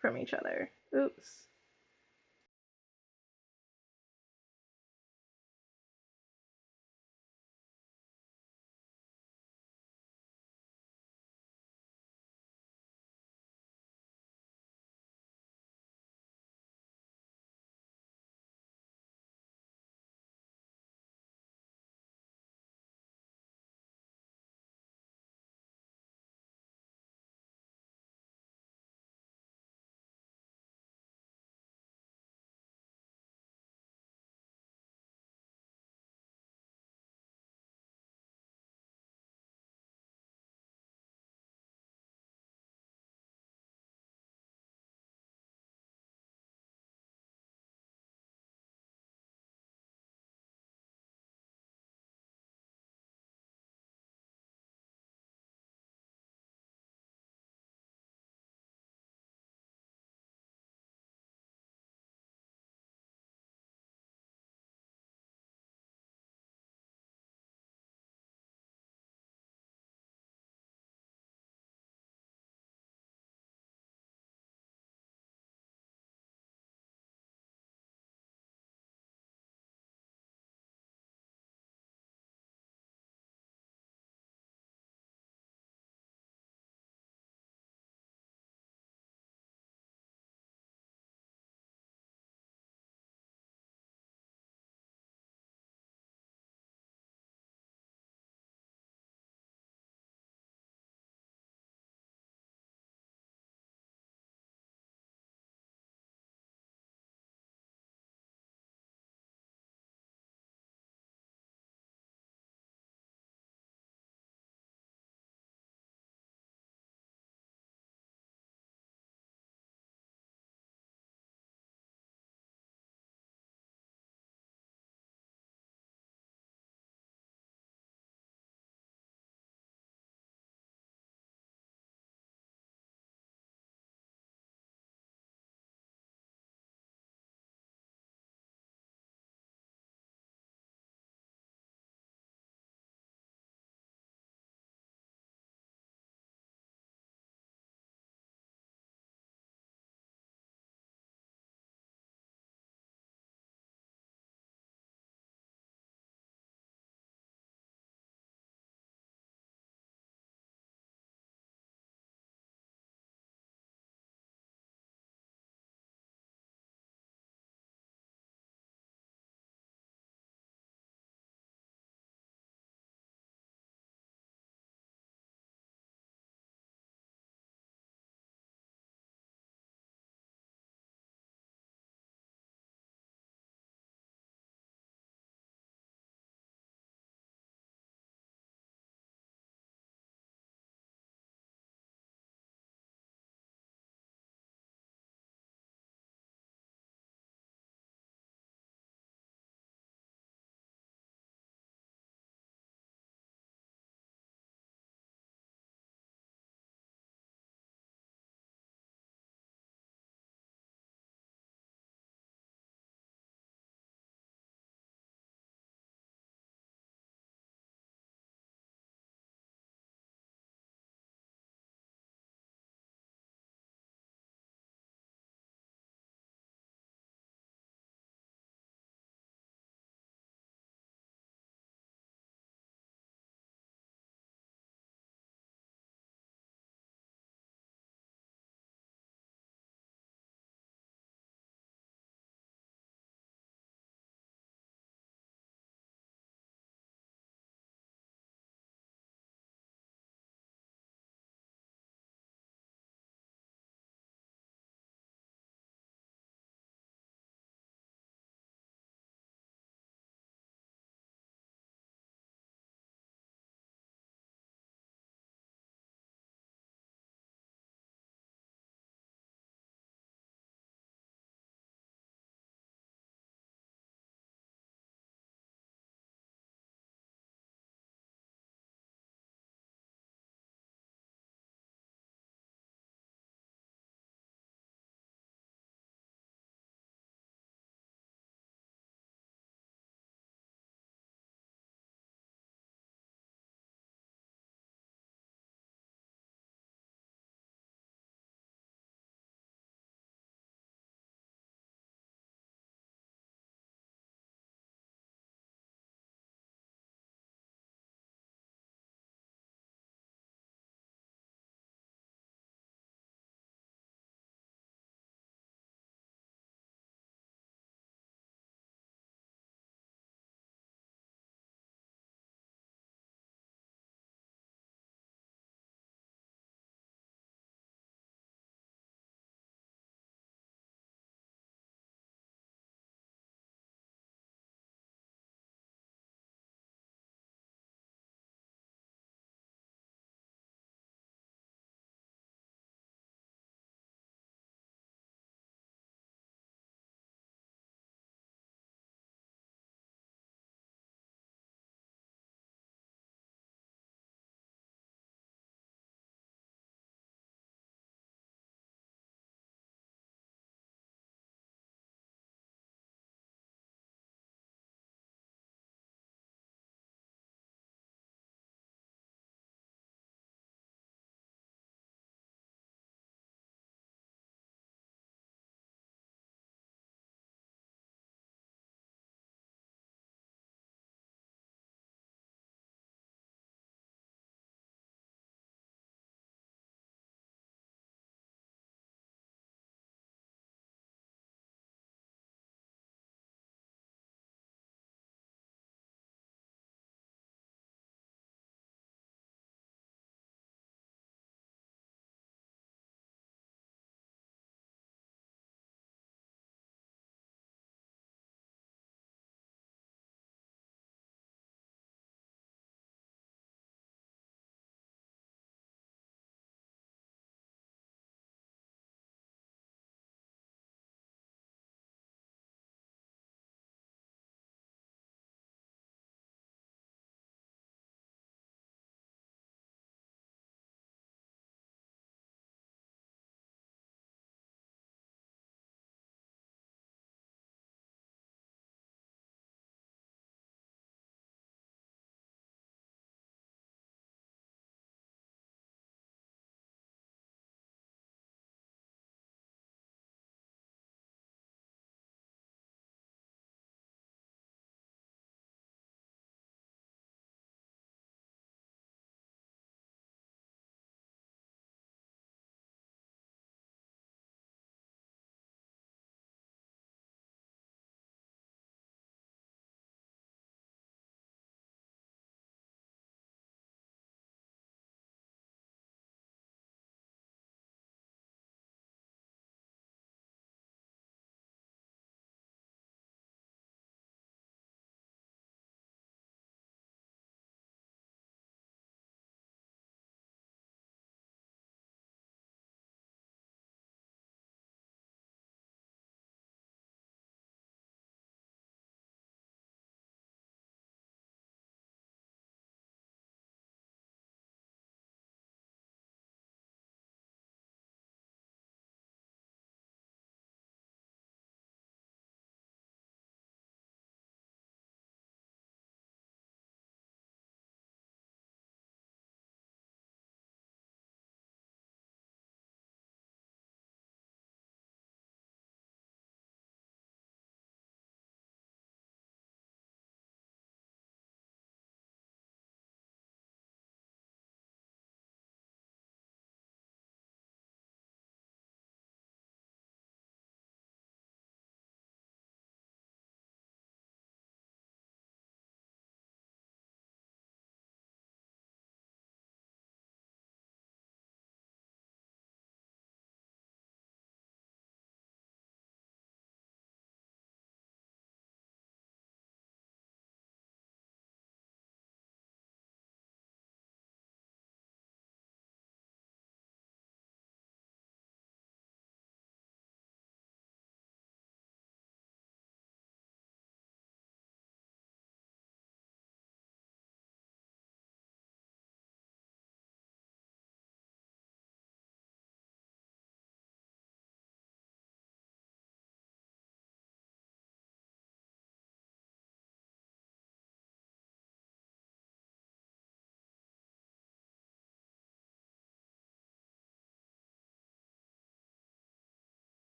from each other. Oops.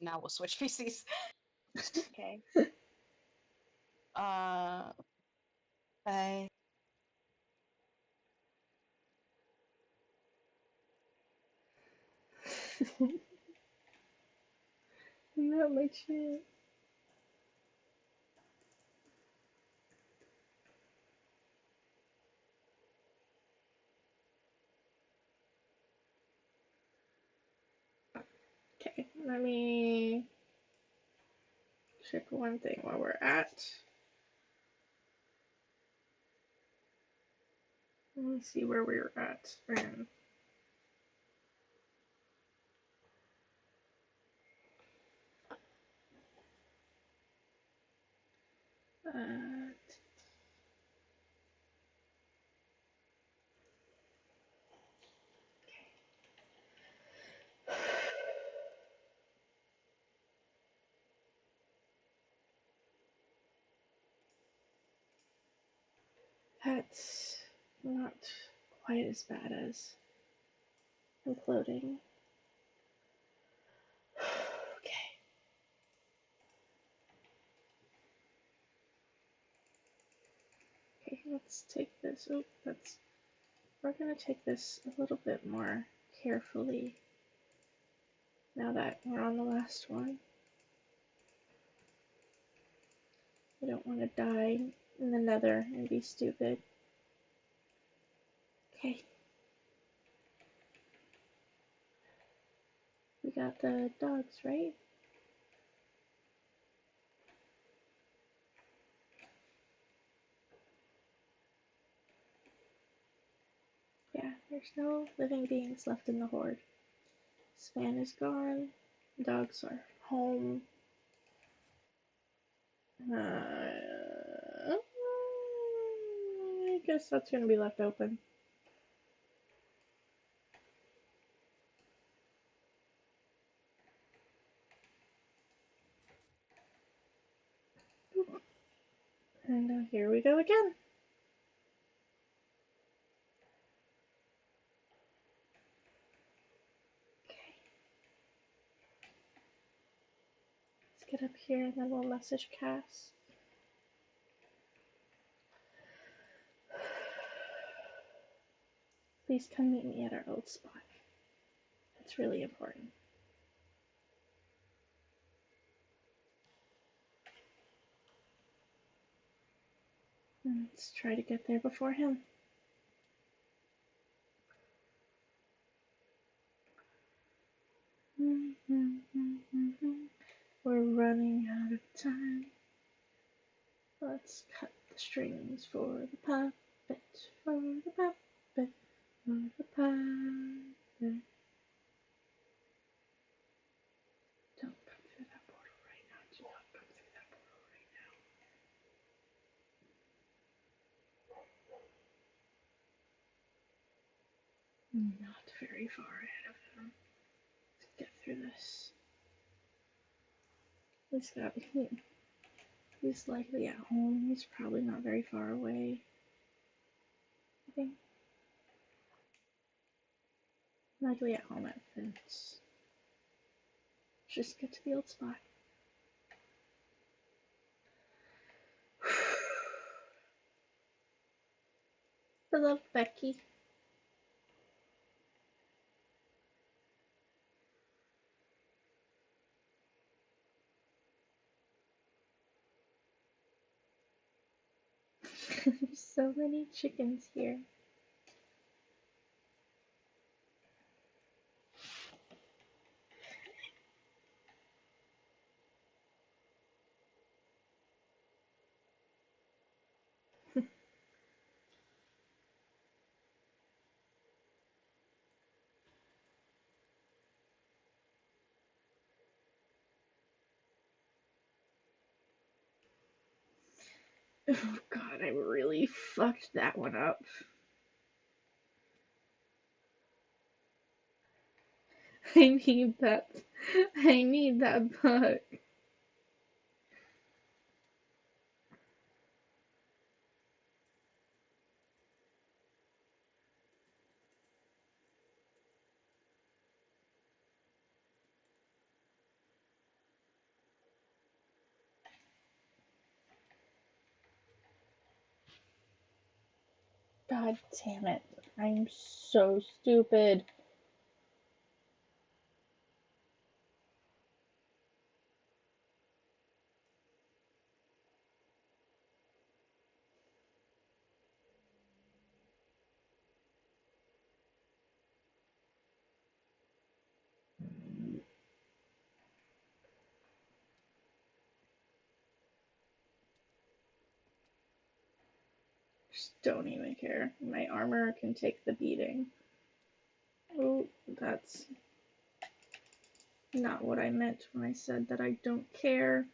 Now we'll switch PCs.
Okay.
Okay.
Not my shit. Okay, let me check one thing while we're at. Let me see where we were at. Uh, that's not quite as bad as imploding. Okay. Okay, let's take this. Oh, that's. We're gonna take this a little bit more carefully now that we're on the last one. We don't want to die in the nether and be stupid. Okay. We got the dogs, right? Yeah, there's no living beings left in the horde. Span is gone. Dogs are home. I guess that's gonna be left open. And here we go again. Okay. Let's get up here and then we'll message Cass. Please come meet me at our old spot. It's really important. Let's try to get there before him. We're running out of time. Let's cut the strings for the puppet, for the puppet, for the puppet. Don't come through that portal right now. Do not come through that portal right now. Not very far ahead of him. Let's get through this. He's likely at home. He's probably not very far away. I think. Likely at home at fence. Just get to the old spot. Hello, Becky. There's so many chickens here. Oh god, I really fucked that one up. I need that. I need that bug. God damn it. I'm so stupid. Just don't even care. My armor can take the beating. Oh, that's not what I meant when I said that I don't care.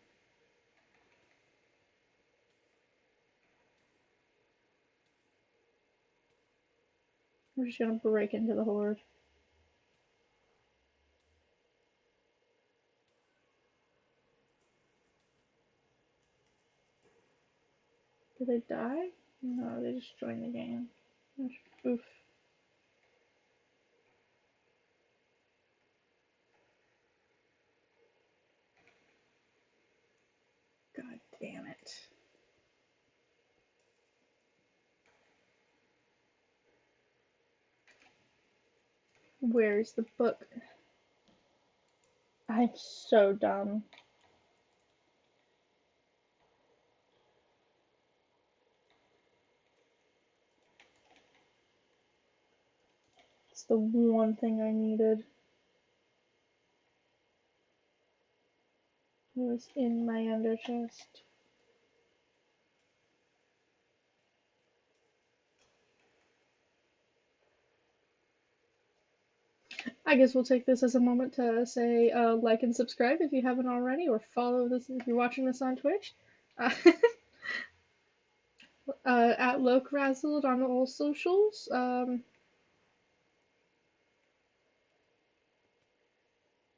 We're just gonna break into the horde. Did they die? No, they just joined the game. Oof. God damn it. Where's the book? I'm so dumb. It's the one thing I needed. It was in my under chest. I guess we'll take this as a moment to say like and subscribe if you haven't already, or follow this if you're watching this on Twitch. Uh, at Locrazzled on all socials.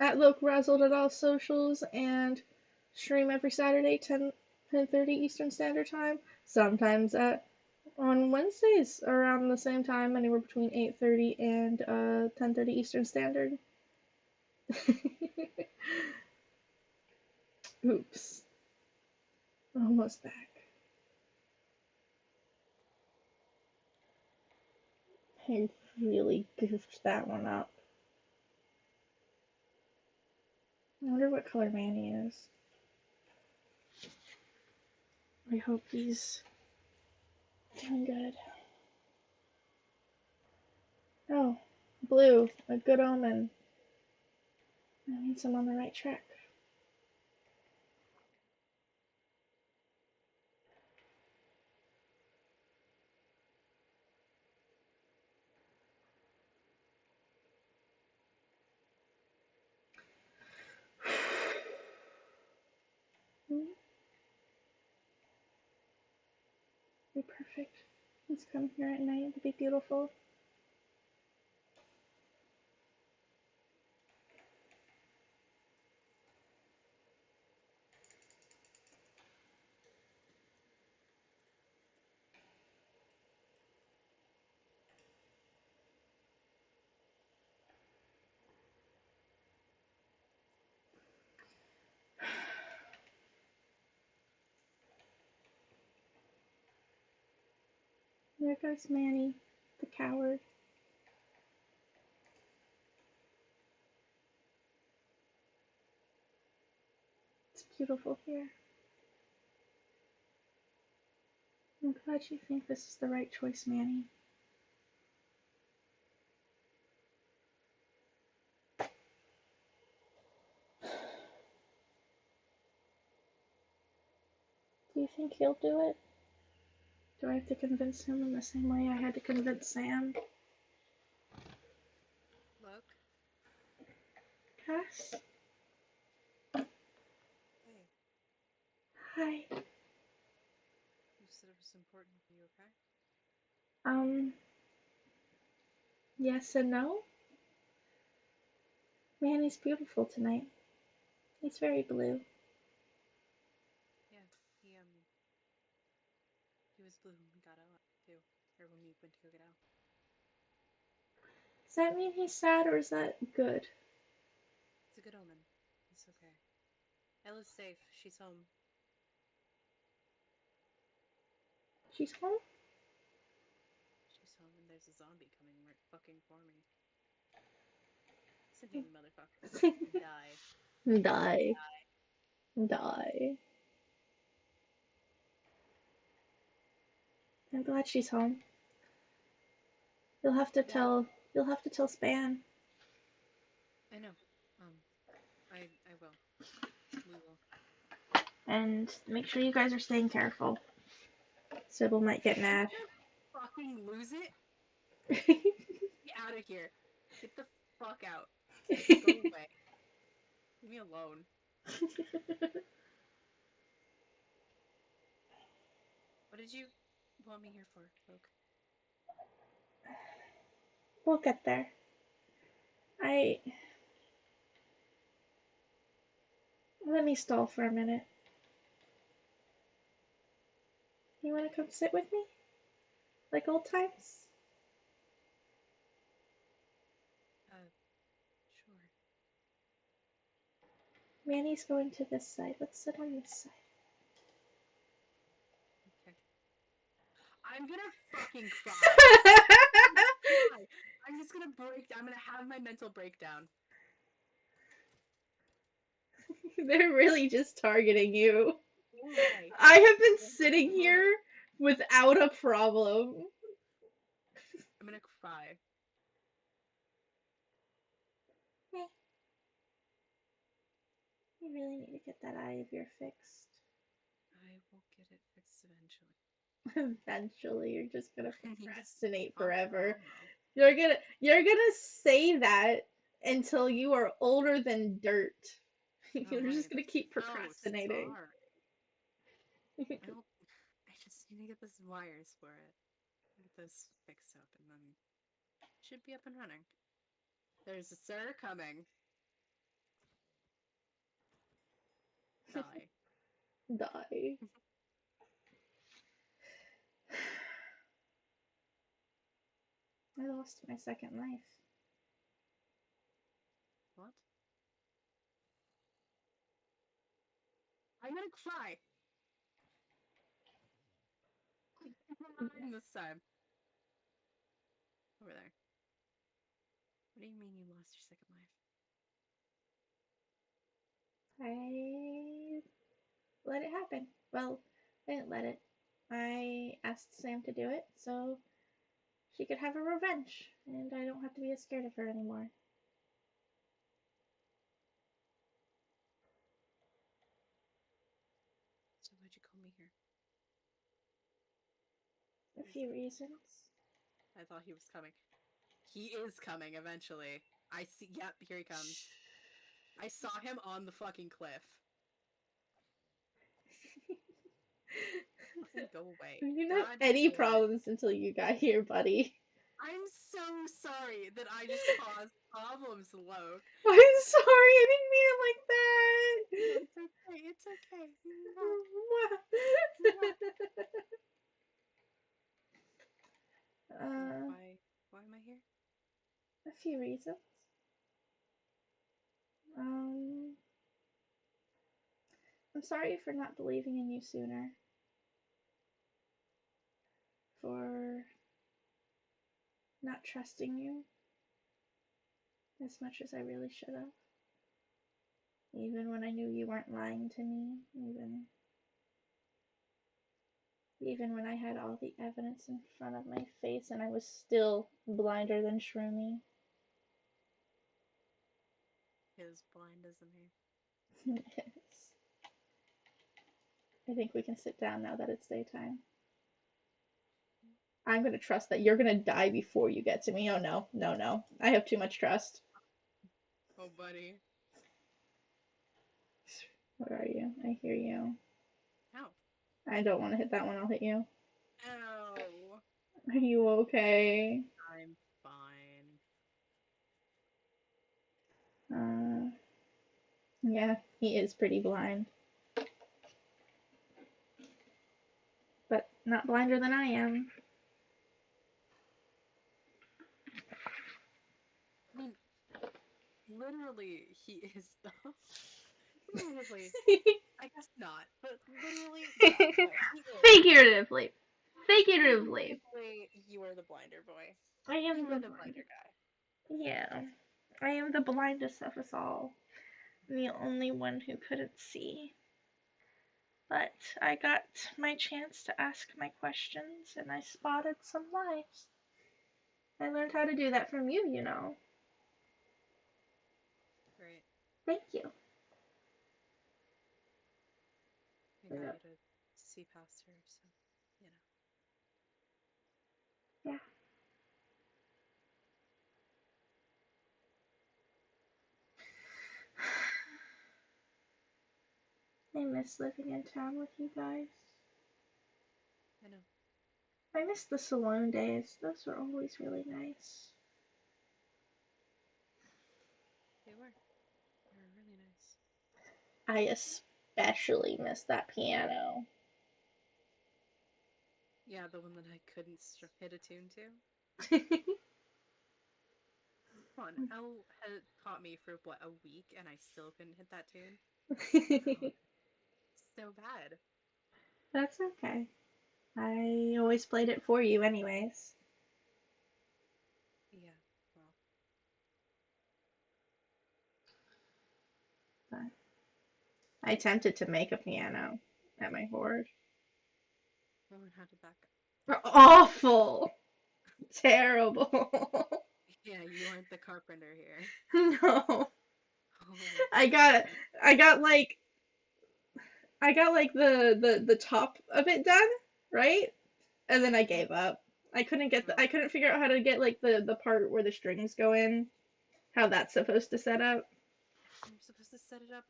At Locrazzled at all socials, and stream every Saturday, 10:30 Eastern Standard Time. Sometimes on Wednesdays around the same time, anywhere between 8:30 and 10:30 Eastern Standard. Oops. Almost back. I really goofed that one up. I wonder what color Manny is. I hope he's doing good. Oh, blue, a good omen. That means I'm on the right track. Be perfect. Let's come here at night. It'll be beautiful. There goes Manny, the coward. It's beautiful here. I'm glad you think this is the right choice, Manny. Do you think he'll do it? Do I have to convince him in the same way I had to convince Sam?
Look.
Cass?
Hey,
Hi.
you said it was important for you, okay?
Yes and no? Manny's beautiful tonight. He's very blue.
Yeah, he was blue when we got out, too. Or when we went to go get out.
Does that mean he's sad or is that good?
It's a good omen. It's okay. Ella's safe. She's home.
She's home?
there's a zombie coming right fucking for me. Listen to me, motherfucker. Die.
Die. Die. I'm glad she's home. You'll have to
Yeah,
tell Span.
I know. I will. We will.
And make sure you guys are staying careful. Sybil might get
Are you
mad.
gonna fucking lose it? Get out of here. Get the fuck out. Go away. Leave me alone. What did you want me here for, folk?
We'll get there. Let me stall for a minute. You wanna come sit with me? Like old times?
Sure.
Manny's going to this side. Let's sit on this side.
Okay. I'm gonna fucking cry. I'm gonna cry. I'm just gonna break. I'm gonna have my mental breakdown.
They're really just targeting you.
Go away.
I have been
Go
sitting
away.
here without a problem.
I'm gonna cry.
You really need to get that eye of yours fixed.
I will get it fixed eventually.
Eventually, you're just gonna
I need to
procrastinate
stop
forever.
tomorrow.
You're gonna say that until you are older than dirt.
Oh
You're
my,
just gonna
that's
keep
so
procrastinating.
sorry. I don't. I just need to get this wires for it. Get this fixed up, and then it should be up and running. There's a sir coming. Die.
Die. I lost my second life.
What? I'm gonna cry. This time. Over there. What do you mean you lost your second life?
I let it happen. Well, I didn't let it. I asked Sam to do it so she could have a revenge, and I don't have to be as scared of her anymore.
So why'd you call me here?
A few reasons.
I thought he was coming. He is coming eventually. I see. Yep, here he comes. I saw him on the fucking cliff. Fucking go away.
We didn't have
God
any
damn it.
problems until you got here, buddy.
I'm so sorry that I just caused problems, Loke.
I'm sorry, I didn't mean
No,
it
it's okay. It's okay.
like that.
So why am I here?
A few reasons. Um, I'm sorry for not believing in you sooner. For not trusting you as much as I really should have. Even when I knew you weren't lying to me, even when I had all the evidence in front of my face and I was still blinder than Shroomy.
He is blind, isn't he?
Yes. I think we can sit down now that it's daytime. I'm gonna trust that you're gonna die before you get to me. Oh no, no, no. I have too much trust.
Oh, buddy.
Where are you? I hear you.
Ow.
I don't want to hit that one. I'll hit you.
Ow.
Are you okay?
I'm fine.
Uh, yeah, he is pretty blind. But not blinder than I am.
I mean, literally, he is though. Literally. I guess not, but literally, yeah, no, he is.
Figuratively. Figuratively.
Figuratively, you are the blinder boy.
I am
You
the
are the blinder
blind.
guy.
Yeah. I am the blindest of us all. The only one who couldn't see. But I got my chance to ask my questions and I spotted some lies. I learned how to do that from you, you know.
Great.
Thank you.
I got
Yeah.
you to see past her, so you know.
Yeah. I miss living in town with you guys.
I know.
I miss the salon days. Those were always really nice.
They were. They were really nice.
I especially miss that piano.
Yeah, the one that I couldn't hit a tune to. Come on, Elle had taught me for what, a week, and I still couldn't hit that tune. Oh, so bad.
That's okay. I always played it for you, anyways.
Yeah, well,
But I attempted to make a piano at my hoard.
well, and how did that go?
Awful! Terrible!
Yeah, you aren't the carpenter here.
No.
Oh,
I got I got like I got like the top of it done, right? And then I
mm,
gave up. I
oh.
couldn't figure out how to get like the part where the strings go in, how that's supposed to set up.
You're supposed to set it up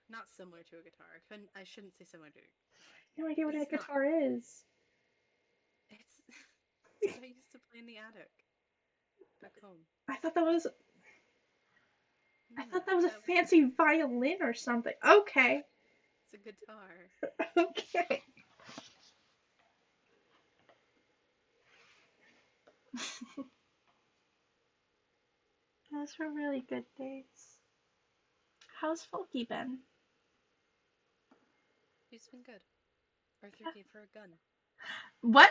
not similar to a guitar. I shouldn't say similar to a guitar.
No idea what a
It's not.
guitar is.
It's it's what I used to play in the attic back home.
I thought that was I
No,
thought that was a
that was
fancy violin or something. Okay.
it's a guitar.
Okay. Those were really good days. How's Folky been?
She's been good. Arthur
Yeah.
gave her a gun.
What?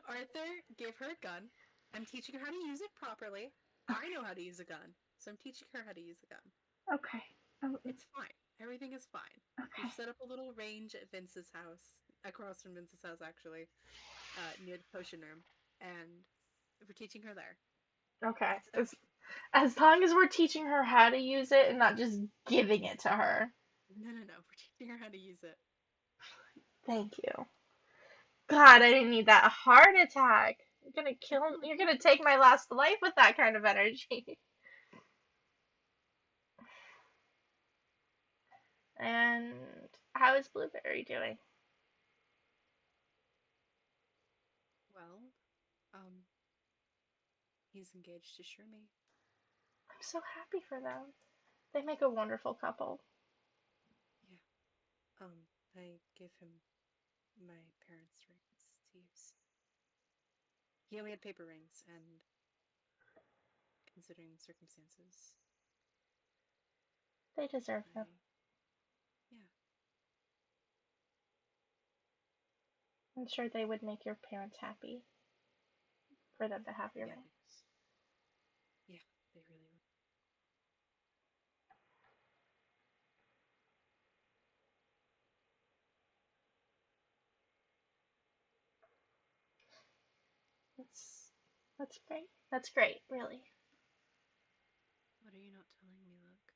Arthur gave her a gun. I'm teaching her how to use it properly. I know how to use a gun, so I'm teaching her how to use a gun.
Okay.
It's fine. Everything is fine. We've
Okay.
set up a little range at Vince's house, across from Vince's house actually, near the potion room, and we're teaching her there.
Okay.
It's okay.
As long as we're teaching her how to use it and not just giving it to her.
No, no, no. We're teaching her how to use it.
Thank you. God, I didn't need that heart attack. You're gonna take my last life with that kind of energy. And how is Blueberry doing?
Well, um, he's engaged to Shermie.
I'm so happy for them. They make a wonderful couple.
Yeah. I gave him my parents' rings to use. He only had paper rings, and considering circumstances,
They deserve them.
I yeah,
I'm sure they would make your parents happy for them to have your
yeah,
rings.
yeah, they really would.
That's that's great. That's great, really.
What are you not telling me, Luke?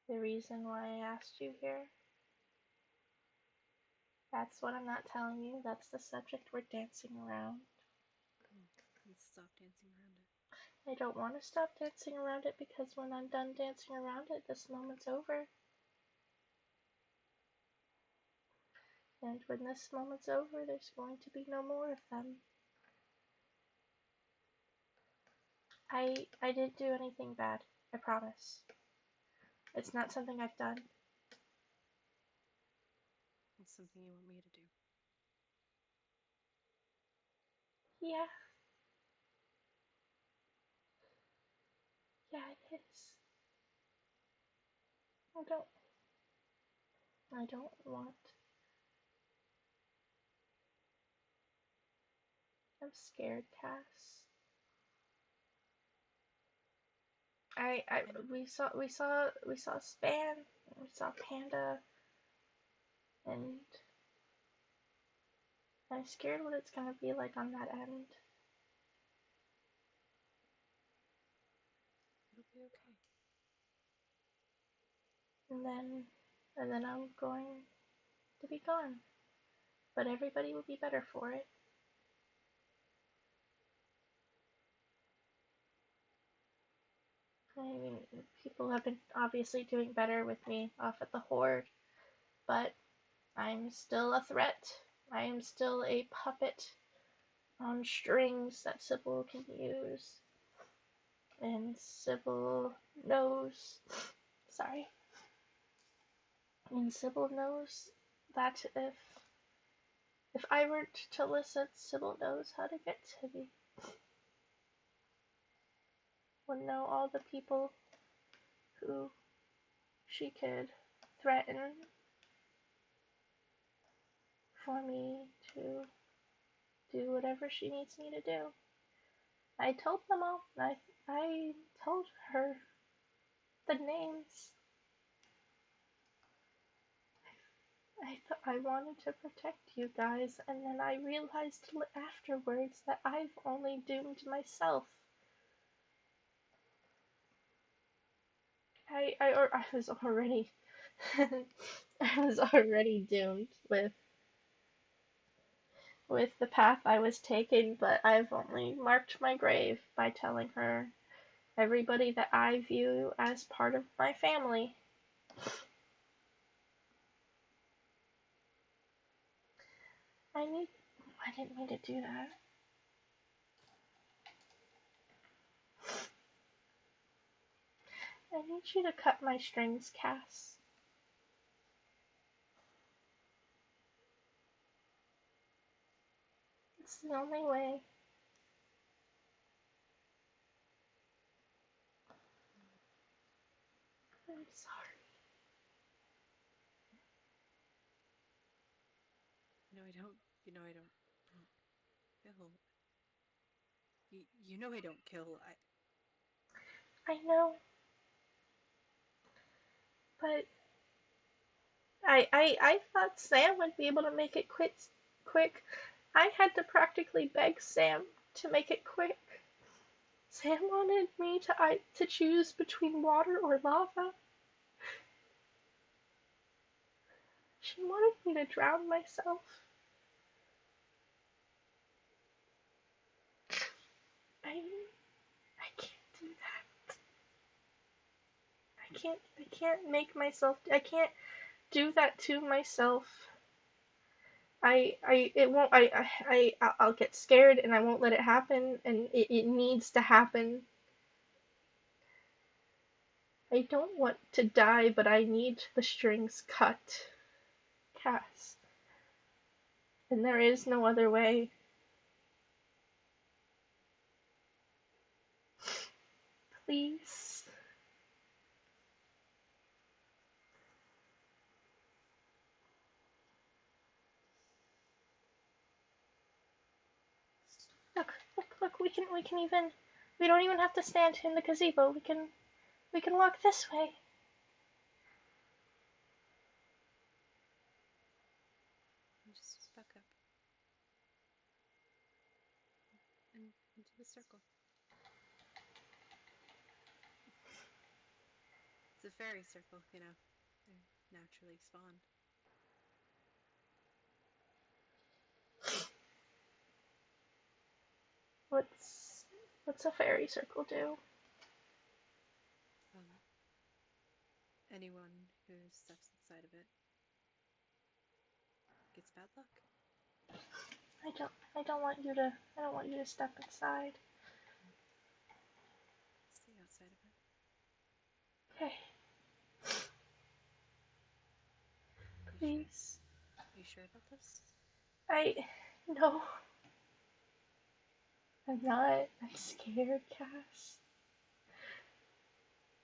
The reason why I asked you here. That's what I'm not telling you. That's the subject we're dancing around.
Oh, let's stop dancing around it.
I don't want to stop dancing around it because when I'm done dancing around it, this moment's over. And when this moment's over, there's going to be no more of them. I didn't do anything bad. I promise. It's not something I've done.
It's something you want me to do.
Yeah. Yeah, it is. I don't I don't want I'm scared, Cass.
And
We saw Span, we saw Panda, and I'm scared what it's gonna be like on that end.
it'll be okay.
And then I'm going to be gone. But everybody will be better for it. I mean, people have been obviously doing better with me off at the Horde, but I'm still a threat. I am still a puppet on strings that Sybil can use. And Sybil knows. Sorry. And Sybil knows that if I were to listen, Sybil knows how to get to me. Would know all the people who she could threaten for me to do whatever she needs me to do. I told them all. I told her the names. I wanted to protect you guys, and then I realized afterwards that I've only doomed myself. I was already I was already doomed with the path I was taking, but I've only marked my grave by telling her everybody that I view as part of my family. I need I didn't mean to do that. I need you to cut my strings, Cass. It's the only way. I'm sorry.
You know I don't. You know I don't kill. You know I don't kill.
I know, but I thought Sam would be able to make it quick. I had to practically beg Sam to make it quick. Sam wanted me to choose between water or lava. She wanted me to drown myself. I can't do that. I can't make myself. I can't do that to myself. It won't. I'll get scared and I won't let it happen. And it needs to happen. I don't want to die, but I need the strings cut, Cass. And there is no other way. Please. Look. We can even. We don't even have to stand in the gazebo. We can walk this way.
just back up and into the circle. It's a fairy circle, you know. They're naturally spawned.
What's a fairy circle do?
Um, anyone who steps inside of it gets bad luck.
I don't want you to step inside.
Stay outside of it.
Okay,
You sure?
please.
You sure about this?
I no. I'm not. I'm scared, Cass.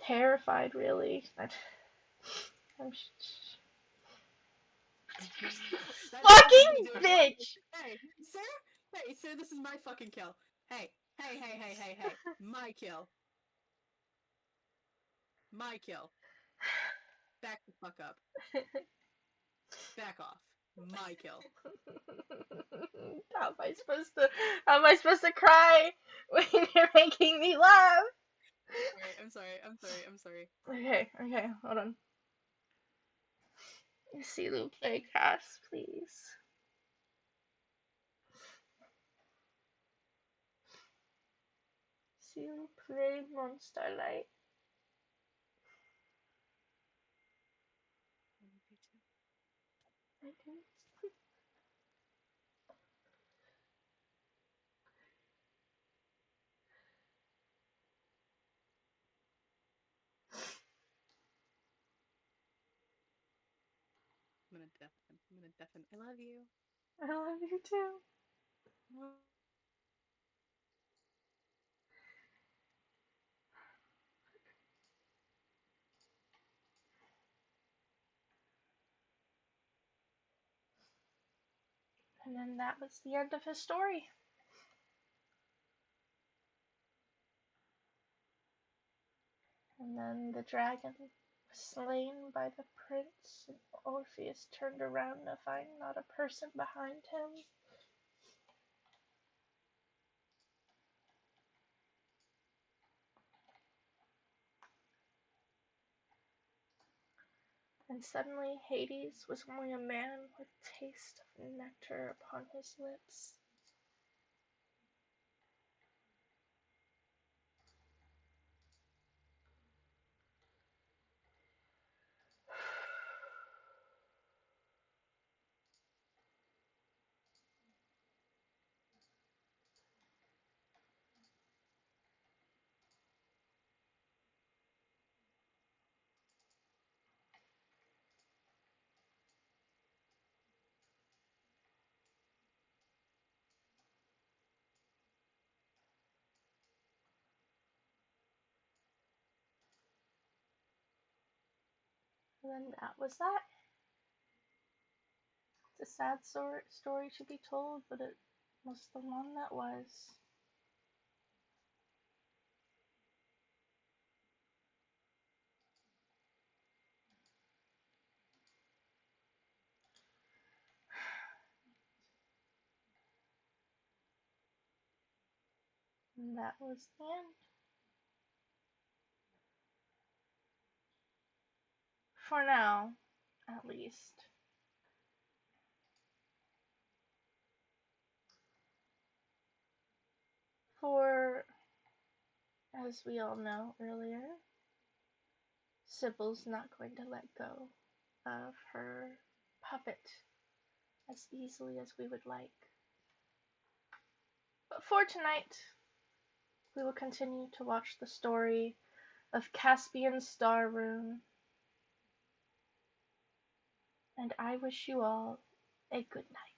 Terrified, really. I'm
That is what you
fucking
do.
bitch.
Hey, sir? Hey, sir, this is my fucking kill. Hey, hey, hey, hey, hey, hey. My kill. My kill. Back the fuck up. Back off. My kill.
How am I supposed to cry when you're making me laugh?
I'm sorry.
Okay, hold on. S'il vous plaît, cast, please. S'il vous plaît, mon starlight.
I love you too.
I do.
I'm gonna deafen. I love you.
I love you too. And then that was the end of his story. And then the dragon was slain by the prince, and Orpheus turned around to find not a person behind him. And suddenly Hades was only a man with taste of nectar upon his lips. And then that was that. It's a sad story to be told, but it was the one that was. And that was the end. For now, at least. For, as we all know earlier, Sybil's not going to let go of her puppet as easily as we would like. But for tonight, we will continue to watch the story of Caspian's Star Rune. And I wish you all a good night.